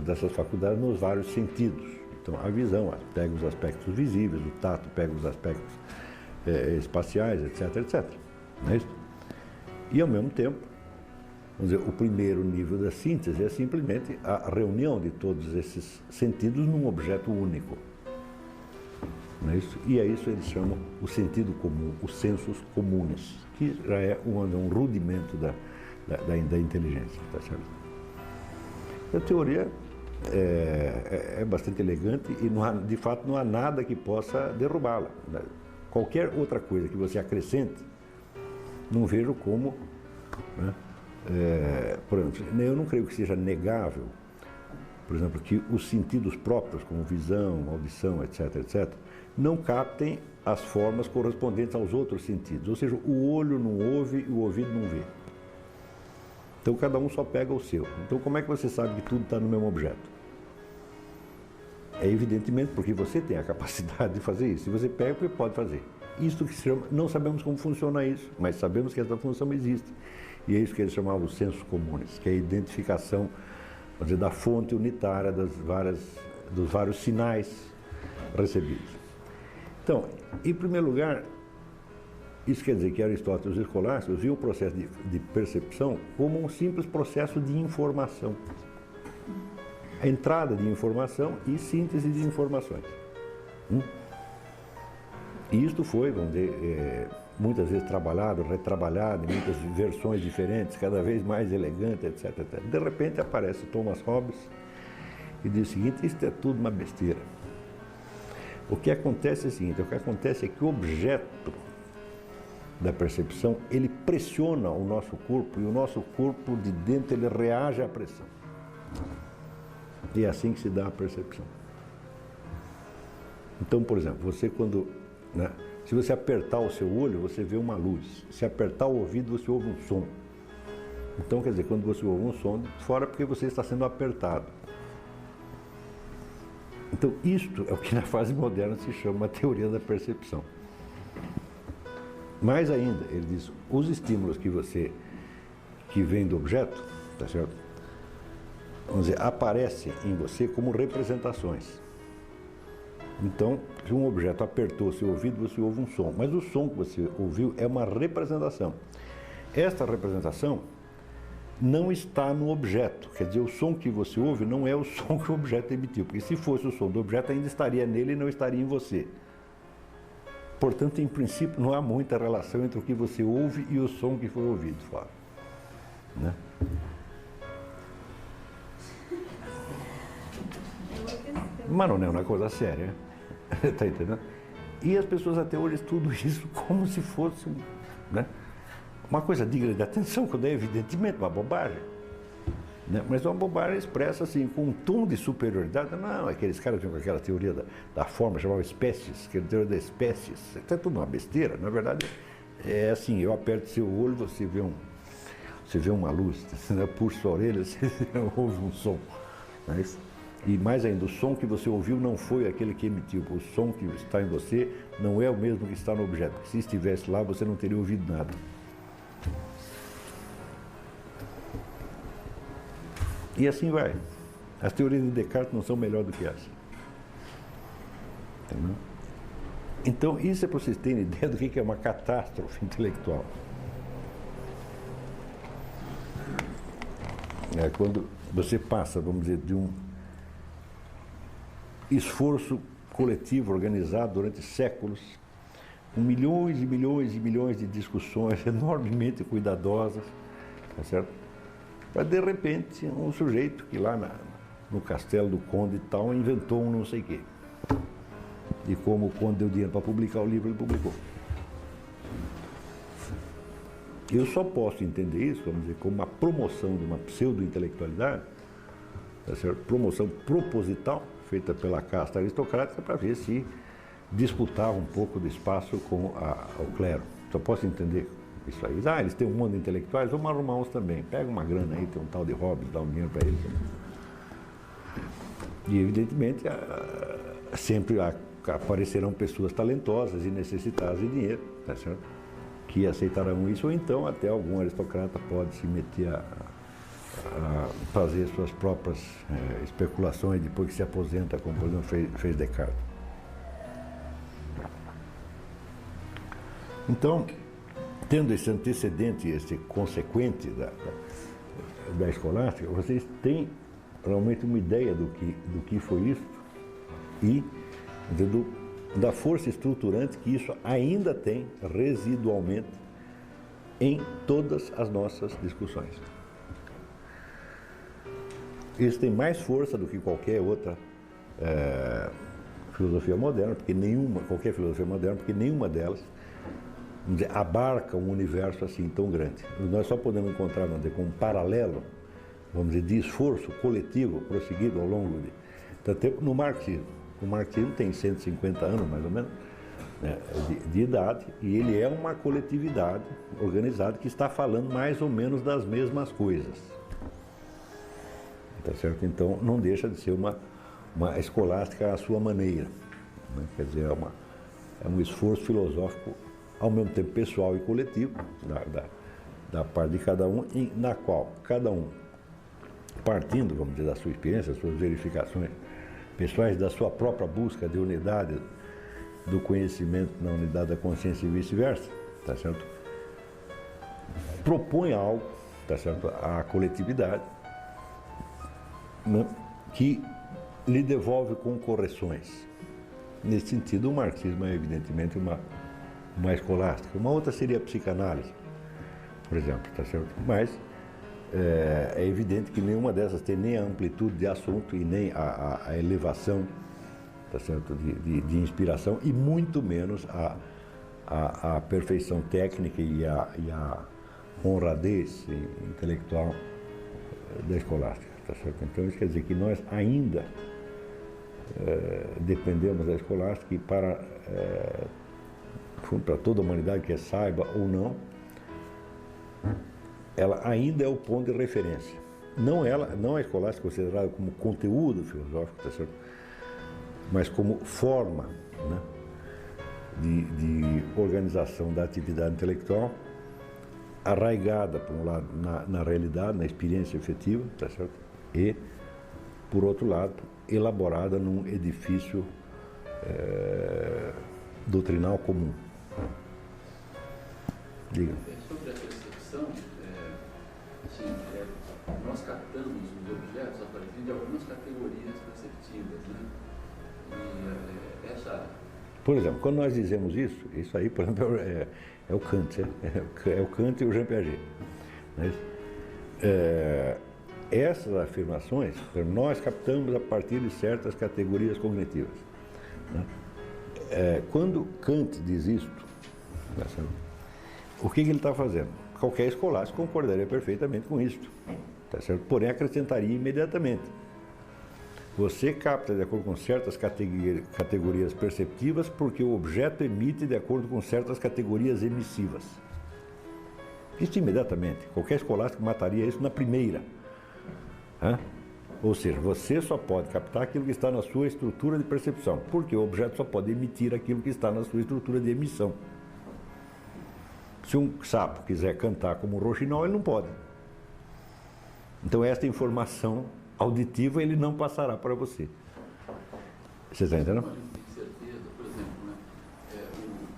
dessas faculdades nos vários sentidos. Então, a visão pega os aspectos visíveis, o tato pega os aspectos espaciais, etc., etc. Não é isso? E, ao mesmo tempo, vamos dizer, o primeiro nível da síntese é simplesmente a reunião de todos esses sentidos num objeto único. Não é isso? E a isso eles chamam o sentido comum, os sensos comunes, que já é um rudimento da inteligência, tá certo? A teoria é bastante elegante e, de fato, não há nada que possa derrubá-la. Qualquer outra coisa que você acrescente, não vejo como... Né, por exemplo, eu não creio que seja negável, por exemplo, que os sentidos próprios, como visão, audição, etc., etc., não captem as formas correspondentes aos outros sentidos. Ou seja, o olho não ouve e o ouvido não vê. Então, cada um só pega o seu. Então, como é que você sabe que tudo está no mesmo objeto? É evidentemente porque você tem a capacidade de fazer isso. Se você pega, você pode fazer. Isso que se chama, não sabemos como funciona isso, mas sabemos que essa função existe. E é isso que eles chamavam os sensos comunes, que é a identificação, vamos dizer, da fonte unitária dos vários sinais recebidos. Então, em primeiro lugar, isso quer dizer que Aristóteles e os escolásticos viam o processo de percepção como um simples processo de informação. A entrada de informação e síntese de informações. E isto foi, vamos dizer, muitas vezes trabalhado, retrabalhado, em muitas versões diferentes, cada vez mais elegante, etc., etc. De repente aparece Thomas Hobbes e diz o seguinte: isto é tudo uma besteira. O que acontece é o seguinte: o que acontece é que o objeto da percepção, ele pressiona o nosso corpo e o nosso corpo de dentro ele reage à pressão. E é assim que se dá a percepção. Então, por exemplo, você quando, né, se você apertar o seu olho, você vê uma luz. Se apertar o ouvido, você ouve um som. Então, quer dizer, quando você ouve um som, fora porque você está sendo apertado. Então, isto é o que na fase moderna se chama a teoria da percepção. Mais ainda, ele diz, os estímulos que vêm do objeto, tá certo? Vamos dizer, aparecem em você como representações. Então, se um objeto apertou seu ouvido, você ouve um som. Mas o som que você ouviu é uma representação. Esta representação não está no objeto. Quer dizer, o som que você ouve não é o som que o objeto emitiu. Porque se fosse o som do objeto, ainda estaria nele e não estaria em você. Portanto, em princípio, não há muita relação entre o que você ouve e o som que foi ouvido fora. Né? Mas não é uma coisa séria. Está entendendo? E as pessoas até hoje estudam isso como se fosse né, uma coisa digna de atenção, quando é evidentemente uma bobagem. Né? Mas uma bobagem expressa assim, com um tom de superioridade. Não, aqueles caras tinham aquela teoria da forma, chamava espécies, que é a teoria das espécies. Isso é tudo uma besteira. Na verdade, é assim, eu aperto seu olho, você vê uma luz, né? Puxa sua orelha, você ouve um som. Não é isso? E mais ainda, o som que você ouviu não foi aquele que emitiu. O som que está em você não é o mesmo que está no objeto. Porque se estivesse lá, você não teria ouvido nada. E assim vai. As teorias de Descartes não são melhores do que essa. Entendeu? Então, isso é para vocês terem ideia do que é uma catástrofe intelectual. É quando você passa, vamos dizer, de um esforço coletivo organizado durante séculos, com milhões e milhões e milhões de discussões enormemente cuidadosas, tá certo? Para, de repente, um sujeito que lá no castelo do conde e tal inventou um não sei quê. E como o conde deu dinheiro para publicar o livro, ele publicou. Eu só posso entender isso, vamos dizer, como uma promoção de uma pseudo-intelectualidade, tá certo? Promoção proposital, feita pela casta aristocrática para ver se disputava um pouco do espaço com o clero. Só posso entender isso aí. Ah, eles têm um monte de intelectuais, vamos arrumar uns também. Pega uma grana aí, tem um tal de Hobbes, dá um dinheiro para eles. E, evidentemente, sempre aparecerão pessoas talentosas e necessitadas de dinheiro, tá certo? Que aceitarão isso, ou então até algum aristocrata pode se meter a fazer suas próprias especulações depois que se aposenta, como por exemplo fez Descartes. Então, tendo esse antecedente, esse consequente da escolástica, vocês têm realmente uma ideia do que foi isso e da força estruturante que isso ainda tem residualmente em todas as nossas discussões. Eles têm mais força do que qualquer outra filosofia moderna, qualquer filosofia moderna, porque nenhuma delas, vamos dizer, abarca um universo assim tão grande. Nós só podemos encontrar, vamos dizer, como um paralelo, vamos dizer, de esforço coletivo prosseguido ao longo de tanto tempo no marxismo. O marxismo tem 150 anos, mais ou menos, né, de idade, e ele é uma coletividade organizada que está falando mais ou menos das mesmas coisas. Tá certo? Então, não deixa de ser uma escolástica à sua maneira. Né? Quer dizer, é um esforço filosófico, ao mesmo tempo pessoal e coletivo, da parte de cada um, na qual cada um, partindo, vamos dizer, da sua experiência, das suas verificações pessoais, da sua própria busca de unidade do conhecimento na unidade da consciência e vice-versa, tá certo? Propõe algo, tá certo? À coletividade, né, que lhe devolve com correções. Nesse sentido, o marxismo é evidentemente uma escolástica. Uma outra seria a psicanálise, por exemplo, tá certo? Mas é evidente que nenhuma dessas tem nem a amplitude de assunto e nem a elevação, tá certo? De inspiração e muito menos a perfeição técnica e a honradez intelectual da escolástica. tá certo? Então isso quer dizer que nós ainda dependemos da escolástica e para toda a humanidade, que saiba ou não, ela ainda é o ponto de referência. Não a escolástica considerada como conteúdo filosófico, tá certo? Mas como forma, né, de organização da atividade intelectual, arraigada, por um lado, na realidade, na experiência efetiva, tá certo? E, por outro lado, elaborada num edifício doutrinal comum. Diga. Sobre a percepção, nós captamos os objetos a partir de algumas categorias perceptivas, né? E essa... Por exemplo, quando nós dizemos isso aí, por exemplo, é o Kant, é o Kant e o Jean Piaget. Essas afirmações nós captamos a partir de certas categorias cognitivas. Né? Quando Kant diz isto, o que ele está fazendo? Qualquer escolástico concordaria perfeitamente com isto, tá certo? Porém acrescentaria imediatamente. Você capta de acordo com certas categorias perceptivas porque o objeto emite de acordo com certas categorias emissivas. Isso imediatamente. Qualquer escolástico mataria isso na primeira. Ou seja, você só pode captar aquilo que está na sua estrutura de percepção, porque o objeto só pode emitir aquilo que está na sua estrutura de emissão. Se um sapo quiser cantar como um roxinol, ele não pode. Então esta informação auditiva ele não passará para você. Você está entendendo? A gente tem certeza, por exemplo, né?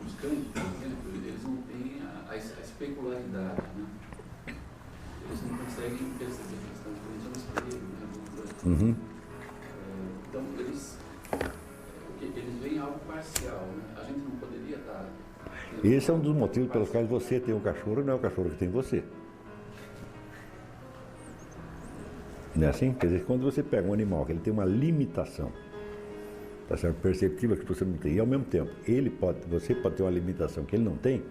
Os cães, por exemplo, eles não têm a especularidade, né? Eles não conseguem perceber que estão frente a um espelho, né? Então eles veem algo parcial, né? A gente não poderia estar... Esse é um dos motivos pelos quais você tem um cachorro, não é o cachorro que tem você. Não é assim? Quer dizer, quando você pega um animal que ele tem uma limitação, tá certo? Perceptiva que você não tem, e ao mesmo tempo você pode ter uma limitação que ele não tem,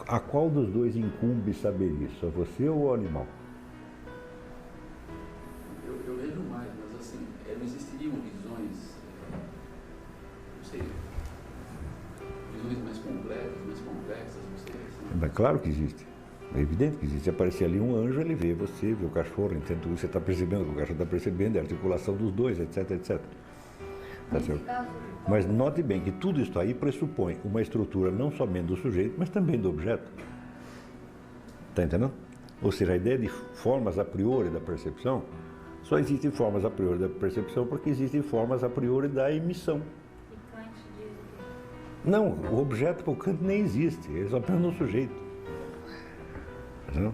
a qual dos dois incumbe saber isso? A você ou ao animal? Eu vejo mais, mas assim, não existiriam visões, não sei, visões mais complexas, não sei. Assim. Mas claro que existe. É evidente que existe. Se aparecer ali um anjo, ele vê você, vê o cachorro, entende tudo que você está percebendo, o que o cachorro está percebendo, a articulação dos dois, etc, etc. Tá certo? Mas note bem que tudo isso aí pressupõe uma estrutura não somente do sujeito, mas também do objeto. Está entendendo? Ou seja, a ideia de formas a priori da percepção, só existem formas a priori da percepção porque existem formas a priori da emissão. E Kant diz o quê? Não, o objeto para o Kant nem existe, ele é só apenas um sujeito. Não?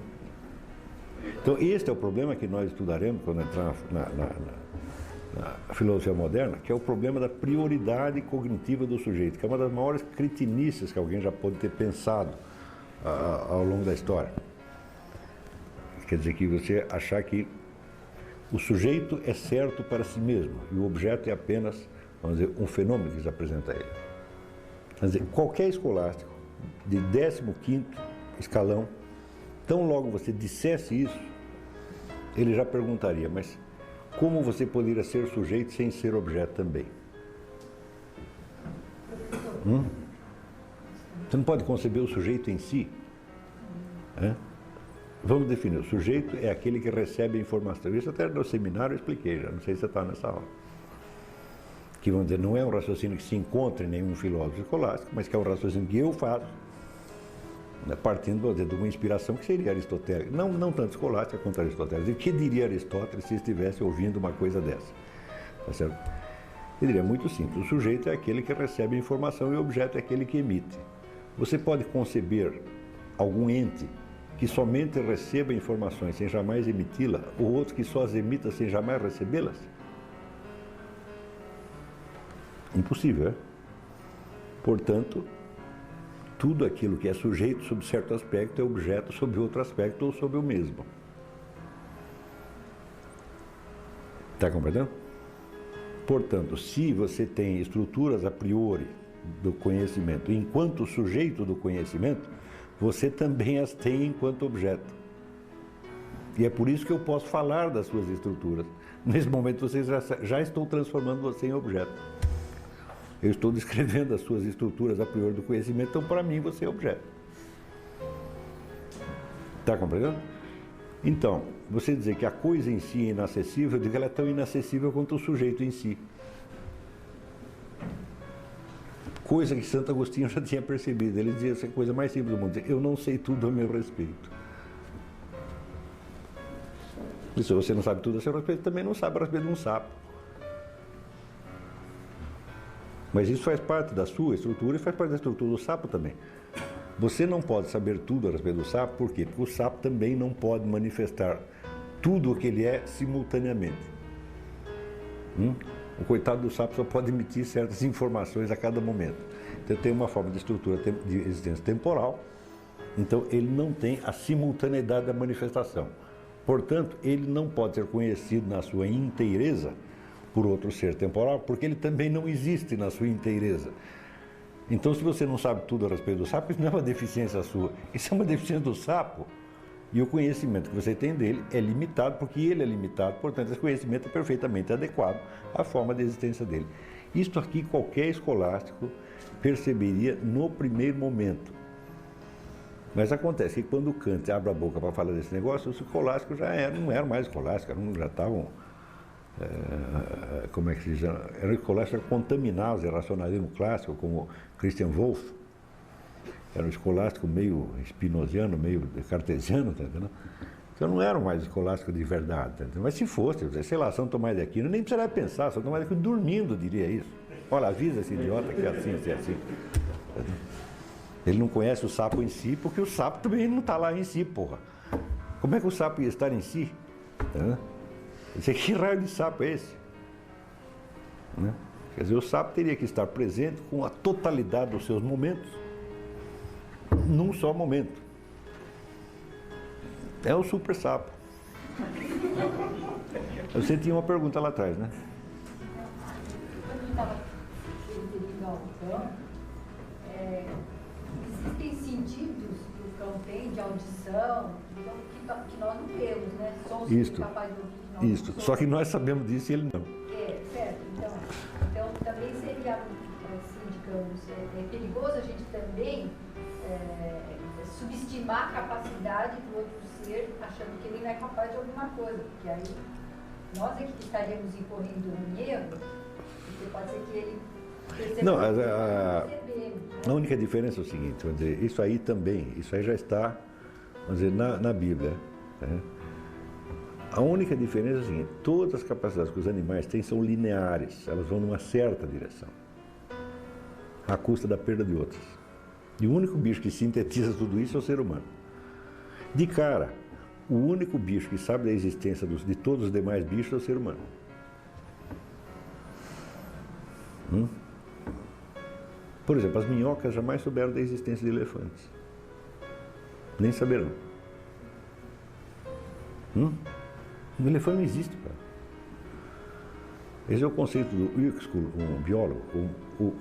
Então, este é o problema que nós estudaremos quando entrar na filosofia moderna, que é o problema da prioridade cognitiva do sujeito, que é uma das maiores cretinices que alguém já pode ter pensado ao longo da história. Quer dizer, que você achar que o sujeito é certo para si mesmo e o objeto é apenas, vamos dizer, um fenômeno que se apresenta a ele. Quer dizer, qualquer escolástico de 15º escalão, tão logo você dissesse isso, ele já perguntaria, mas como você poderia ser sujeito sem ser objeto também? Você não pode conceber o sujeito em si? Vamos definir, o sujeito é aquele que recebe a informação. Isso até no seminário eu expliquei, já não sei se você está nessa aula. Que, vamos dizer, não é um raciocínio que se encontra em nenhum filósofo escolástico, mas que é um raciocínio que eu faço, partindo, vamos dizer, de uma inspiração que seria aristotélica. Não tanto escolástica quanto aristotélica. O que diria Aristóteles se estivesse ouvindo uma coisa dessa? Tá certo? Ele diria muito simples, o sujeito é aquele que recebe a informação e o objeto é aquele que emite. Você pode conceber algum ente que somente receba informações sem jamais emiti-la, ou outro que só as emita sem jamais recebê-las? Impossível, é? Portanto, tudo aquilo que é sujeito sob certo aspecto é objeto sob outro aspecto ou sob o mesmo. Está compreendendo? Portanto, se você tem estruturas a priori do conhecimento enquanto sujeito do conhecimento, você também as tem enquanto objeto. E é por isso que eu posso falar das suas estruturas. Nesse momento vocês já estão transformando você em objeto. Eu estou descrevendo as suas estruturas a priori do conhecimento, então para mim você é objeto. Está compreendendo? Então, você dizer que a coisa em si é inacessível, eu digo que ela é tão inacessível quanto o sujeito em si. Coisa que Santo Agostinho já tinha percebido. Ele dizia essa coisa mais simples do mundo: eu não sei tudo a meu respeito. E se você não sabe tudo a seu respeito, também não sabe a respeito de um sapo. Mas isso faz parte da sua estrutura e faz parte da estrutura do sapo também. Você não pode saber tudo a respeito do sapo, por quê? Porque o sapo também não pode manifestar tudo o que ele é simultaneamente. O coitado do sapo só pode emitir certas informações a cada momento. Então tem uma forma de estrutura de existência temporal, então ele não tem a simultaneidade da manifestação. Portanto, ele não pode ser conhecido na sua inteireza por outro ser temporal, porque ele também não existe na sua inteireza. Então, se você não sabe tudo a respeito do sapo, isso não é uma deficiência sua, isso é uma deficiência do sapo. E o conhecimento que você tem dele é limitado, porque ele é limitado, portanto, esse conhecimento é perfeitamente adequado à forma de existência dele. Isto aqui qualquer escolástico perceberia no primeiro momento. Mas acontece que quando o Kant abre a boca para falar desse negócio, os escolásticos não eram mais escolásticos, já estavam, como é que se diz, eram escolásticos contaminados de racionalismo clássico, como Christian Wolff. Era um escolástico meio spinoziano, meio cartesiano, tá entendendo? Então não eram mais escolásticos de verdade, tá entendendo? Mas se fosse, sei lá, São Tomás de Aquino, nem precisaria pensar, São Tomás de Aquino dormindo diria isso. Olha, avisa esse idiota que é assim, é assim. Ele não conhece o sapo em si, porque o sapo também não está lá em si, porra. Como é que o sapo ia estar em si? Que raio de sapo é esse? Quer dizer, o sapo teria que estar presente com a totalidade dos seus momentos, num só momento. É o super sapo. Você tinha uma pergunta lá atrás, né? Quando eu estava referindo ao cão, existem sentidos que o cão tem de audição que nós não temos, né? Sons que Isto. capazes de ouvir que nós não Isso. somos. Só que nós sabemos disso e ele não. Certo. Então também seria, assim, digamos, perigoso a gente também subestimar a capacidade do outro ser, achando que ele não é capaz de alguma coisa, porque aí nós é que estaríamos incorrendo um erro, porque pode ser que ele perceba. Não, A a única diferença é o seguinte, vamos dizer, isso aí já está, vamos dizer, na Bíblia. Né? A única diferença é o seguinte: todas as capacidades que os animais têm são lineares, elas vão numa certa direção, à custa da perda de outras. E o único bicho que sintetiza tudo isso é o ser humano. De cara, o único bicho que sabe da existência de todos os demais bichos é o ser humano. Por exemplo, as minhocas jamais souberam da existência de elefantes. Nem saberão. Um elefante não existe, cara. Esse é o conceito do Uexküll, um biólogo.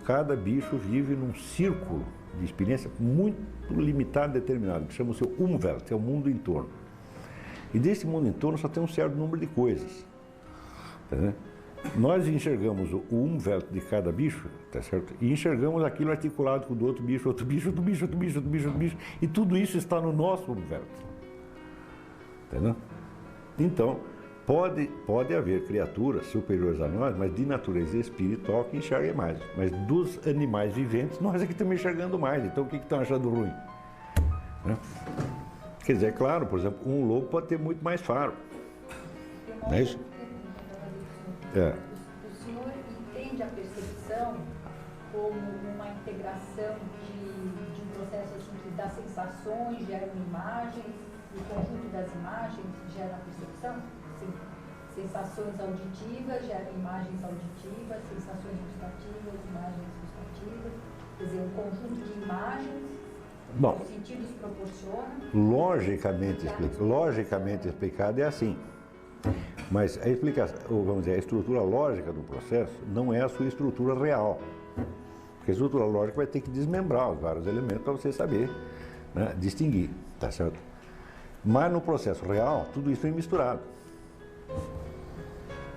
Cada bicho vive num círculo de experiência muito limitado e determinado, que chama o seu Umwelt, é o mundo em torno. E desse mundo em torno só tem um certo número de coisas. Tá, né? Nós enxergamos o Umwelt de cada bicho, tá certo? E enxergamos aquilo articulado com o do outro bicho, outro bicho, outro bicho, outro bicho, outro bicho, outro bicho, e tudo isso está no nosso Umwelt. Entendeu? Então, pode haver criaturas superiores a nós, mas de natureza espiritual que enxerguem mais. Mas dos animais viventes, nós é que estamos enxergando mais. Então, o que estão achando ruim? Né? Quer dizer, é claro, por exemplo, um lobo pode ter muito mais faro. Não é isso? O senhor entende a percepção como uma integração de um processo assim, que dá sensações, gera imagens, e o conjunto das imagens gera a percepção? Sim. Sensações auditivas geram imagens auditivas, sensações gustativas, imagens gustativas. Quer dizer, um conjunto de imagens, os sentidos proporcionam. Logicamente explicado é assim. Mas a explicação, vamos dizer, a estrutura lógica do processo não é a sua estrutura real. Porque a estrutura lógica vai ter que desmembrar os vários elementos para você saber, né, distinguir, tá certo? Mas no processo real, tudo isso vem misturado.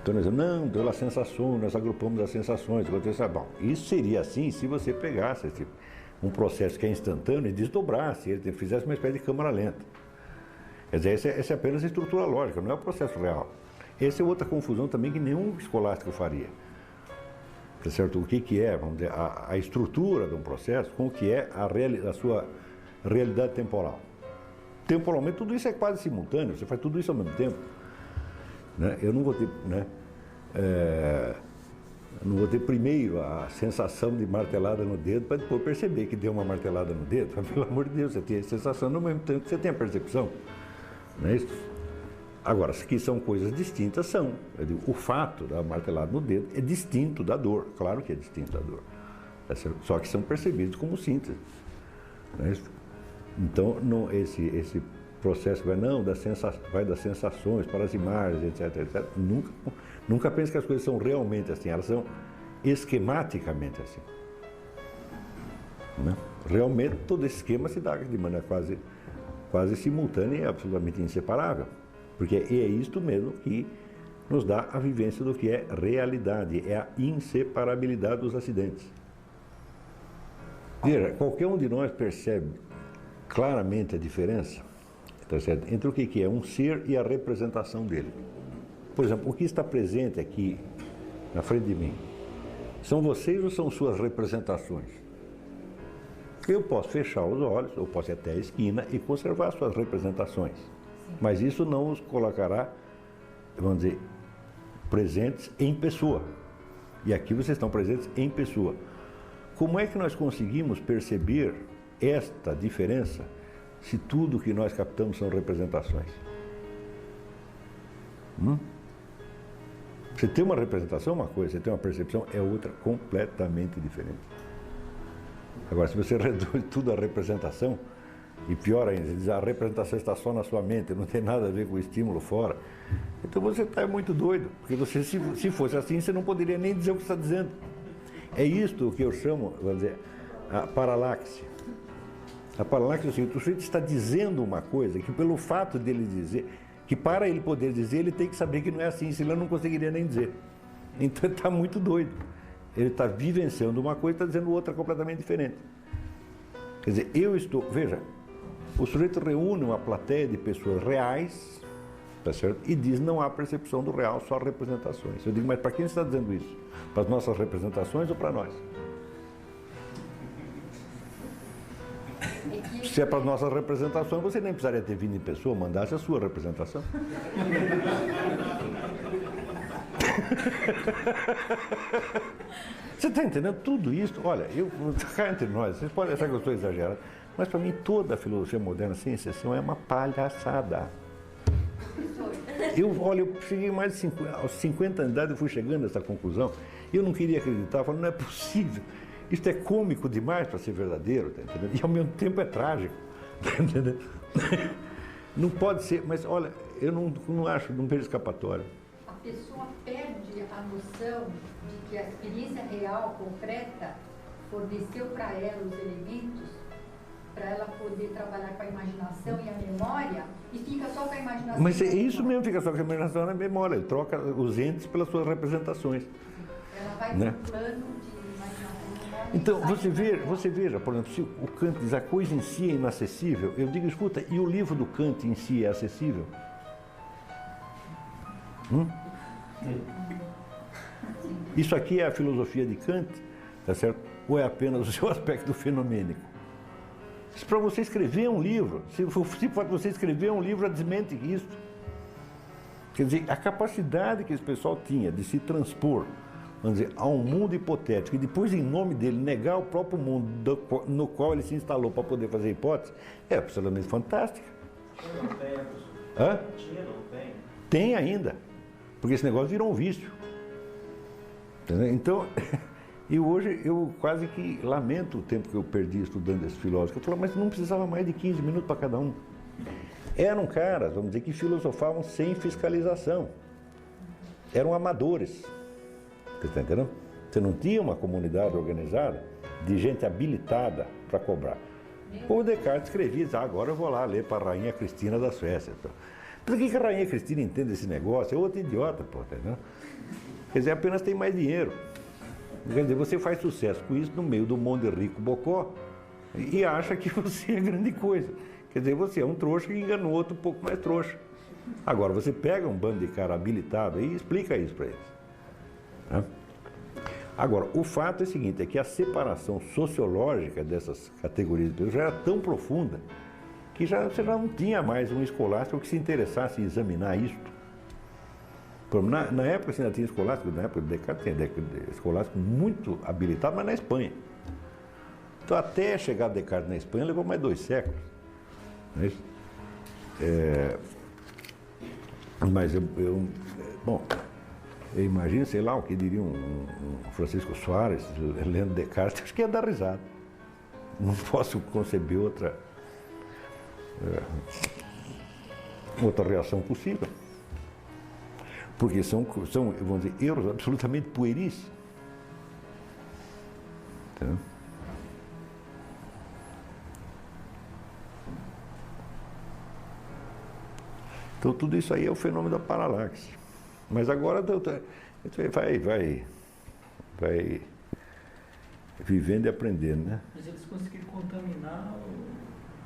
Então, nós dizemos, não, pelas sensações, nós agrupamos as sensações. Bom, isso seria assim se você pegasse um processo que é instantâneo e desdobrasse, ele fizesse uma espécie de câmara lenta. Quer dizer, essa é apenas a estrutura lógica, não é o processo real. Essa é outra confusão também que nenhum escolástico faria. Tá certo? O que é, vamos dizer, a estrutura de um processo com o que é a sua realidade temporal. Temporalmente, tudo isso é quase simultâneo, você faz tudo isso ao mesmo tempo. Né? Eu não vou ter, né? Não vou ter primeiro a sensação de martelada no dedo para depois perceber que deu uma martelada no dedo. Pelo amor de Deus, você tem a sensação no mesmo tempo que você tem a percepção. Não é isso? Agora, que são coisas distintas, são. Eu digo, o fato da martelada no dedo é distinto da dor. Claro que é distinto da dor. Só que são percebidos como síntese. Não é isso? Então, esse processo vai das sensações para as imagens, etc. Nunca pense que as coisas são realmente assim, elas são esquematicamente assim. Né? Realmente todo esse esquema se dá de maneira quase simultânea e absolutamente inseparável, porque é isto mesmo que nos dá a vivência do que é realidade, é a inseparabilidade dos acidentes. Veja, qualquer um de nós percebe claramente a diferença, tá certo, entre o que é um ser e a representação dele. Por exemplo, o que está presente aqui na frente de mim, são vocês ou são suas representações? Eu posso fechar os olhos, ou posso ir até a esquina e conservar suas representações. Mas isso não os colocará, vamos dizer, presentes em pessoa. E aqui vocês estão presentes em pessoa. Como é que nós conseguimos perceber esta diferença se tudo que nós captamos são representações? Você tem uma representação é uma coisa, você tem uma percepção é outra completamente diferente. Agora, se você reduz tudo a representação, e pior ainda, você diz a representação está só na sua mente, não tem nada a ver com o estímulo fora, então você está muito doido, porque você, se fosse assim, você não poderia nem dizer o que está dizendo. É isto que eu chamo, vamos dizer, a paralaxe. A paralaxe é o seguinte, o sujeito está dizendo uma coisa que pelo fato dele dizer, que para ele poder dizer, ele tem que saber que não é assim, senão ele não conseguiria nem dizer. Então ele está muito doido. Ele está vivenciando uma coisa e está dizendo outra completamente diferente. Quer dizer, veja, o sujeito reúne uma plateia de pessoas reais, tá certo? E diz, não há percepção do real, só representações. Eu digo, mas para quem você está dizendo isso? Para as nossas representações ou para nós? Se é para as nossas representações, você nem precisaria ter vindo em pessoa, mandasse a sua representação. Você está entendendo tudo isso? Olha, cá entre nós, vocês podem achar que eu estou exagerando, mas para mim toda a filosofia moderna, sem exceção, é uma palhaçada. Eu cheguei mais de aos 50 anos de idade, eu fui chegando a essa conclusão, e eu não queria acreditar, eu falei, não é possível. Isso é cômico demais para ser verdadeiro, tá entendendo? E ao mesmo tempo é trágico, tá entendendo? Não pode ser, mas olha, eu não vejo escapatória. A pessoa perde a noção de que a experiência real, concreta, forneceu para ela os elementos para ela poder trabalhar com a imaginação e a memória e fica só com a imaginação. Mas é isso mesmo, fica só com a imaginação e a memória. Ele troca os entes pelas suas representações. Ela vai né? para o plano de imaginação. Então, você veja, por exemplo, se o Kant diz a coisa em si é inacessível, eu digo, escuta, e o livro do Kant em si é acessível? Isso aqui é a filosofia de Kant, tá certo? Ou é apenas o seu aspecto fenomênico? Para você escrever um livro, se para você escrever um livro, desmente isso. Quer dizer, a capacidade que esse pessoal tinha de se transpor, vamos dizer, a um mundo hipotético e depois, em nome dele, negar o próprio mundo no qual ele se instalou para poder fazer hipótese, é absolutamente fantástica. Não tem, Hã? não tem. Tem ainda, porque esse negócio virou um vício. Entendeu? Então, e hoje eu quase que lamento o tempo que eu perdi estudando esse filósofo. Eu falo, mas não precisava mais de 15 minutos para cada um. Eram caras, vamos dizer, que filosofavam sem fiscalização. Eram amadores. Você está entendendo? Você não tinha uma comunidade organizada de gente habilitada para cobrar. O Descartes escrevia, agora eu vou lá ler para a Rainha Cristina da Suécia. Mas o que a Rainha Cristina entende desse negócio? É outro idiota, pô, entendeu? Quer dizer, apenas tem mais dinheiro. Quer dizer, você faz sucesso com isso no meio do mundo de rico bocó e acha que você é grande coisa. Quer dizer, você é um trouxa que engana o outro um pouco mais trouxa. Agora, você pega um bando de cara habilitado e explica isso para eles. Né? Agora, o fato é o seguinte, é que a separação sociológica dessas categorias de pessoas já era tão profunda que você já não tinha mais um escolástico que se interessasse em examinar isto. Na época você ainda tinha escolástico, na época do Descartes tinha escolástico muito habilitado, mas na Espanha. Então até chegar Descartes na Espanha levou mais 2 séculos. Não é isso? Mas bom, eu imagino, sei lá, o que diria um Francisco Soares, lendo Descartes, acho que ia dar risada. Não posso conceber outra reação possível. Porque são, vamos dizer, erros absolutamente pueris. Entendeu? Então tudo isso aí é o fenômeno da paralaxe. Mas agora vai vivendo e aprendendo, né? Mas eles conseguiram contaminar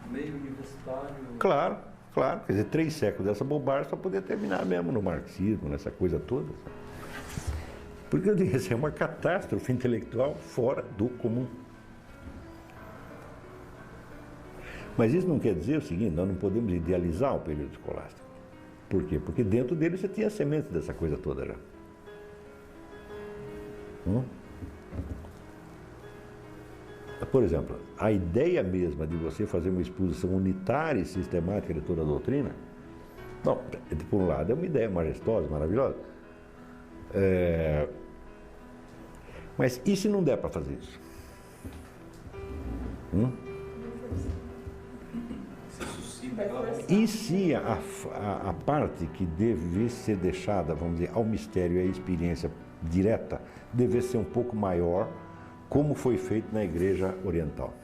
o meio universitário? Claro. Quer dizer, 3 séculos dessa bobagem só podia terminar mesmo no marxismo, nessa coisa toda. Porque eu digo, isso é uma catástrofe intelectual fora do comum. Mas isso não quer dizer o seguinte, nós não podemos idealizar o período escolástico. Por quê? Porque dentro dele você tinha sementes dessa coisa toda já. Por exemplo, a ideia mesma de você fazer uma exposição unitária e sistemática de toda a doutrina, bom, por um lado é uma ideia majestosa, maravilhosa. Mas e se não der para fazer isso? E se a parte que deve ser deixada, vamos dizer, ao mistério e à experiência direta, deve ser um pouco maior, como foi feito na Igreja Oriental?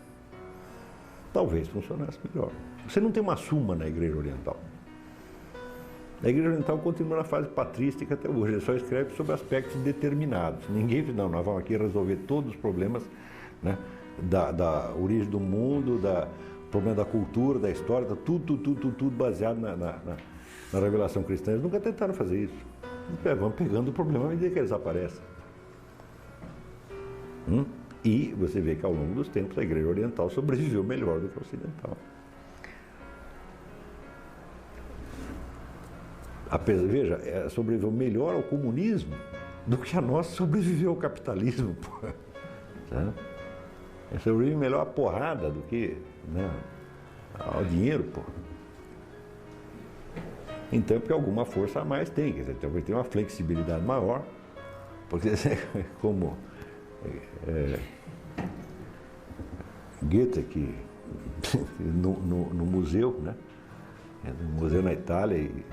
Talvez funcionasse melhor. Você não tem uma suma na Igreja Oriental. A Igreja Oriental continua na fase patrística até hoje, ele só escreve sobre aspectos determinados. Ninguém diz, não, nós vamos aqui resolver todos os problemas, né, da origem do mundo, problema da cultura, da história, tudo baseado na revelação cristã. Eles nunca tentaram fazer isso. Vão pegando o problema à medida que eles aparecem. E você vê que ao longo dos tempos a Igreja Oriental sobreviveu melhor do que a Ocidental. Veja, sobreviveu melhor ao comunismo do que a nossa sobreviveu ao capitalismo. Tá? Sobrevive melhor a porrada do que, né, ao dinheiro. Pô. Então, porque alguma força a mais tem, quer dizer, talvez tenha uma flexibilidade maior, porque como Goethe, que no museu, né? No museu na Itália, e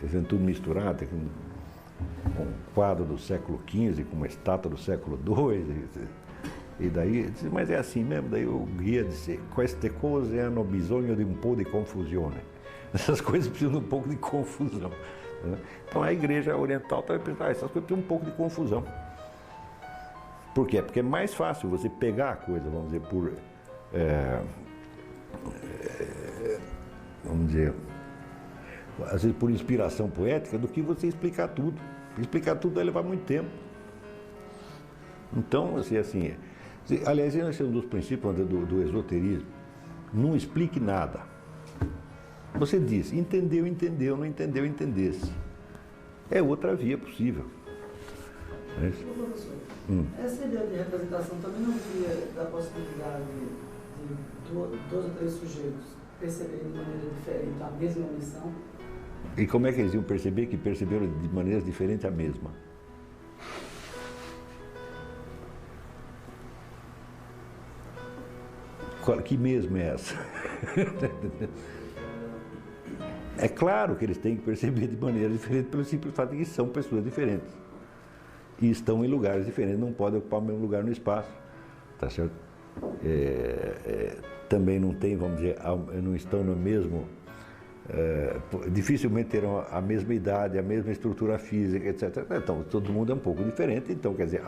vendo tudo misturado, tem um quadro do século XV com uma estátua do século II, e daí, mas é assim mesmo, daí o guia disse, queste cose hanno bisogno di un po' di confusione. Essas coisas precisam de um pouco de confusão. Né? Então a Igreja Oriental também pensa, essas coisas precisam de um pouco de confusão. Por quê? Porque é mais fácil você pegar a coisa, vamos dizer, às vezes por inspiração poética, do que você explicar tudo. Explicar tudo vai levar muito tempo. Então, assim, aliás, esse é um dos princípios do esoterismo. Não explique nada. Você diz, entendeu, não entendeu, entendesse. É outra via possível. É isso? Essa ideia de representação também não via da possibilidade de 2 ou 3 sujeitos perceberem de maneira diferente a mesma missão? E como é que eles iam perceber que perceberam de maneiras diferentes a mesma? Que mesmo é essa? É claro que eles têm que perceber de maneira diferente pelo simples fato de que são pessoas diferentes. E estão em lugares diferentes, não podem ocupar o mesmo lugar no espaço. Tá certo? também não tem, vamos dizer, não estão no mesmo, dificilmente terão a mesma idade, a mesma estrutura física, etc. Então, todo mundo é um pouco diferente, então, quer dizer,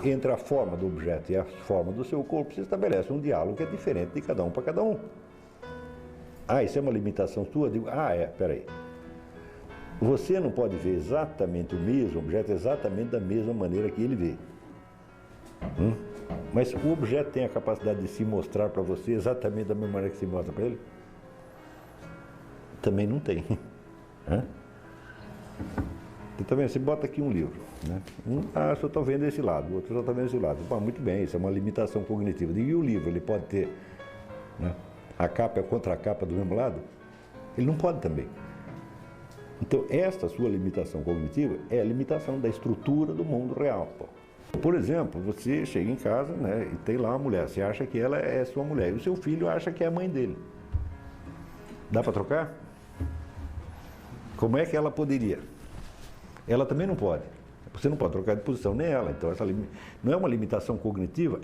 entre a forma do objeto e a forma do seu corpo, se estabelece um diálogo que é diferente de cada um para cada um. Isso é uma limitação sua? Eu digo, peraí. Você não pode ver exatamente o mesmo objeto, exatamente da mesma maneira que ele vê. Mas o objeto tem a capacidade de se mostrar para você exatamente da mesma maneira que se mostra para ele? Também não tem. Então, você bota aqui um livro, né? Só estou vendo esse lado, o outro só está vendo esse lado. Muito bem, isso é uma limitação cognitiva. E o livro, ele pode ter, né, a capa e a contracapa do mesmo lado? Ele não pode também. Então, esta sua limitação cognitiva é a limitação da estrutura do mundo real. Por exemplo, você chega em casa, né, e tem lá uma mulher, você acha que ela é sua mulher, e o seu filho acha que é a mãe dele. Dá para trocar? Como é que ela poderia? Ela também não pode. Você não pode trocar de posição nem ela. Então, não é uma limitação cognitiva,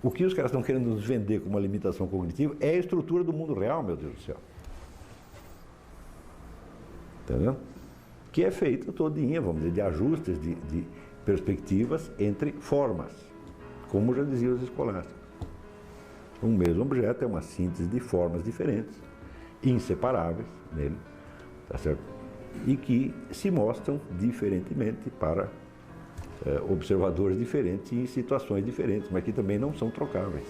o que os caras estão querendo nos vender como uma limitação cognitiva é a estrutura do mundo real, meu Deus do céu. Entendeu? Que é feita todinha, vamos dizer, de ajustes, de perspectivas entre formas, como já diziam os escolásticos. Um mesmo objeto é uma síntese de formas diferentes, inseparáveis nele, tá certo? E que se mostram diferentemente para observadores diferentes em situações diferentes, mas que também não são trocáveis.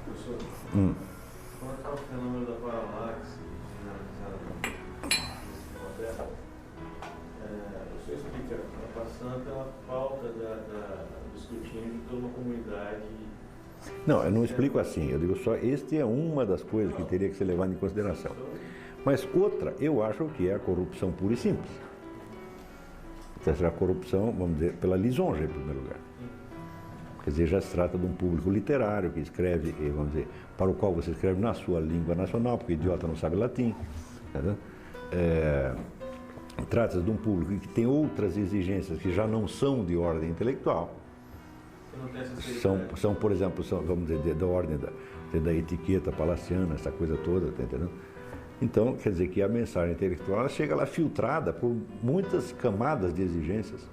Professor, quanto ao fenômeno da paralaxe, o senhor explica, passando pela falta do escrutínio de toda uma comunidade. Não, eu não explico assim, eu digo só, este é uma das coisas que teria que ser levada em consideração. Mas outra, eu acho que é a corrupção pura e simples. Então, a corrupção, vamos dizer, pela lisonja, em primeiro lugar. Quer dizer, já se trata de um público literário que escreve, vamos dizer, para o qual você escreve na sua língua nacional, porque o idiota não sabe latim. Trata-se de um público que tem outras exigências que já não são de ordem intelectual. São, por exemplo, vamos dizer, da ordem da etiqueta palaciana, essa coisa toda, tá entendendo? Então, quer dizer que a mensagem intelectual ela chega lá filtrada por muitas camadas de exigências,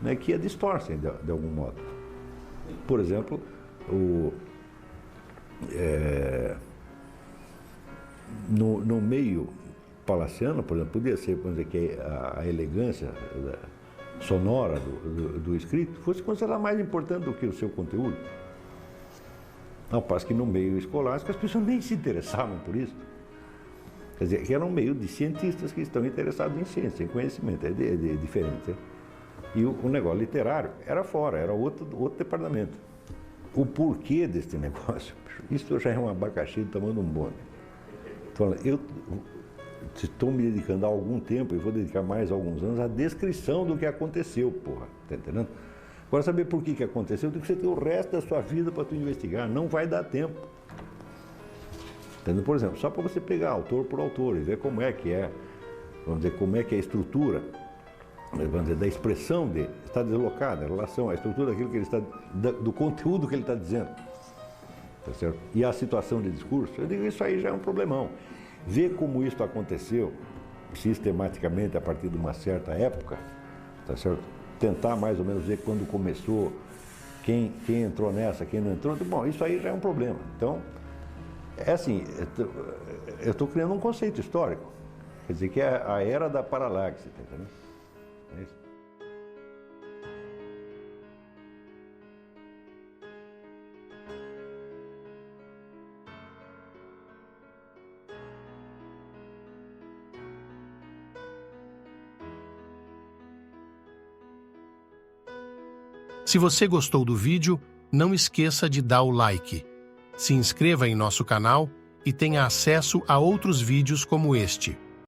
né, que a distorcem de algum modo. Por exemplo, no meio palaciano, por exemplo, podia ser, vamos dizer, que a elegância sonora do escrito fosse considerada mais importante do que o seu conteúdo. Ao passo que no meio escolástico as pessoas nem se interessavam por isso. Quer dizer, que era um meio de cientistas que estão interessados em ciência, em conhecimento, é diferente. Né? E o negócio literário era fora, era outro departamento. O porquê deste negócio, isso já é um abacaxi do tamanho de um bonde. Então, eu estou me dedicando há algum tempo, e vou dedicar mais alguns anos, à descrição do que aconteceu, porra, tá entendendo? Agora, saber por que aconteceu, tem que você ter o resto da sua vida para tu investigar, não vai dar tempo. Entendeu? Por exemplo, só para você pegar autor por autor e ver como é que é, vamos dizer, como é que é a estrutura, vamos dizer, da expressão dele está deslocada em relação à estrutura daquilo que ele está, do conteúdo que ele está dizendo, tá certo? E a situação de discurso, eu digo, isso aí já é um problemão. Ver como isso aconteceu sistematicamente a partir de uma certa época, tá certo? Tentar mais ou menos ver quando começou, quem entrou nessa, quem não entrou, bom, isso aí já é um problema. Então, é assim, eu estou criando um conceito histórico, quer dizer, que é a era da paralaxe, tá entendendo? É isso. Se você gostou do vídeo, não esqueça de dar o like. Se inscreva em nosso canal e tenha acesso a outros vídeos como este.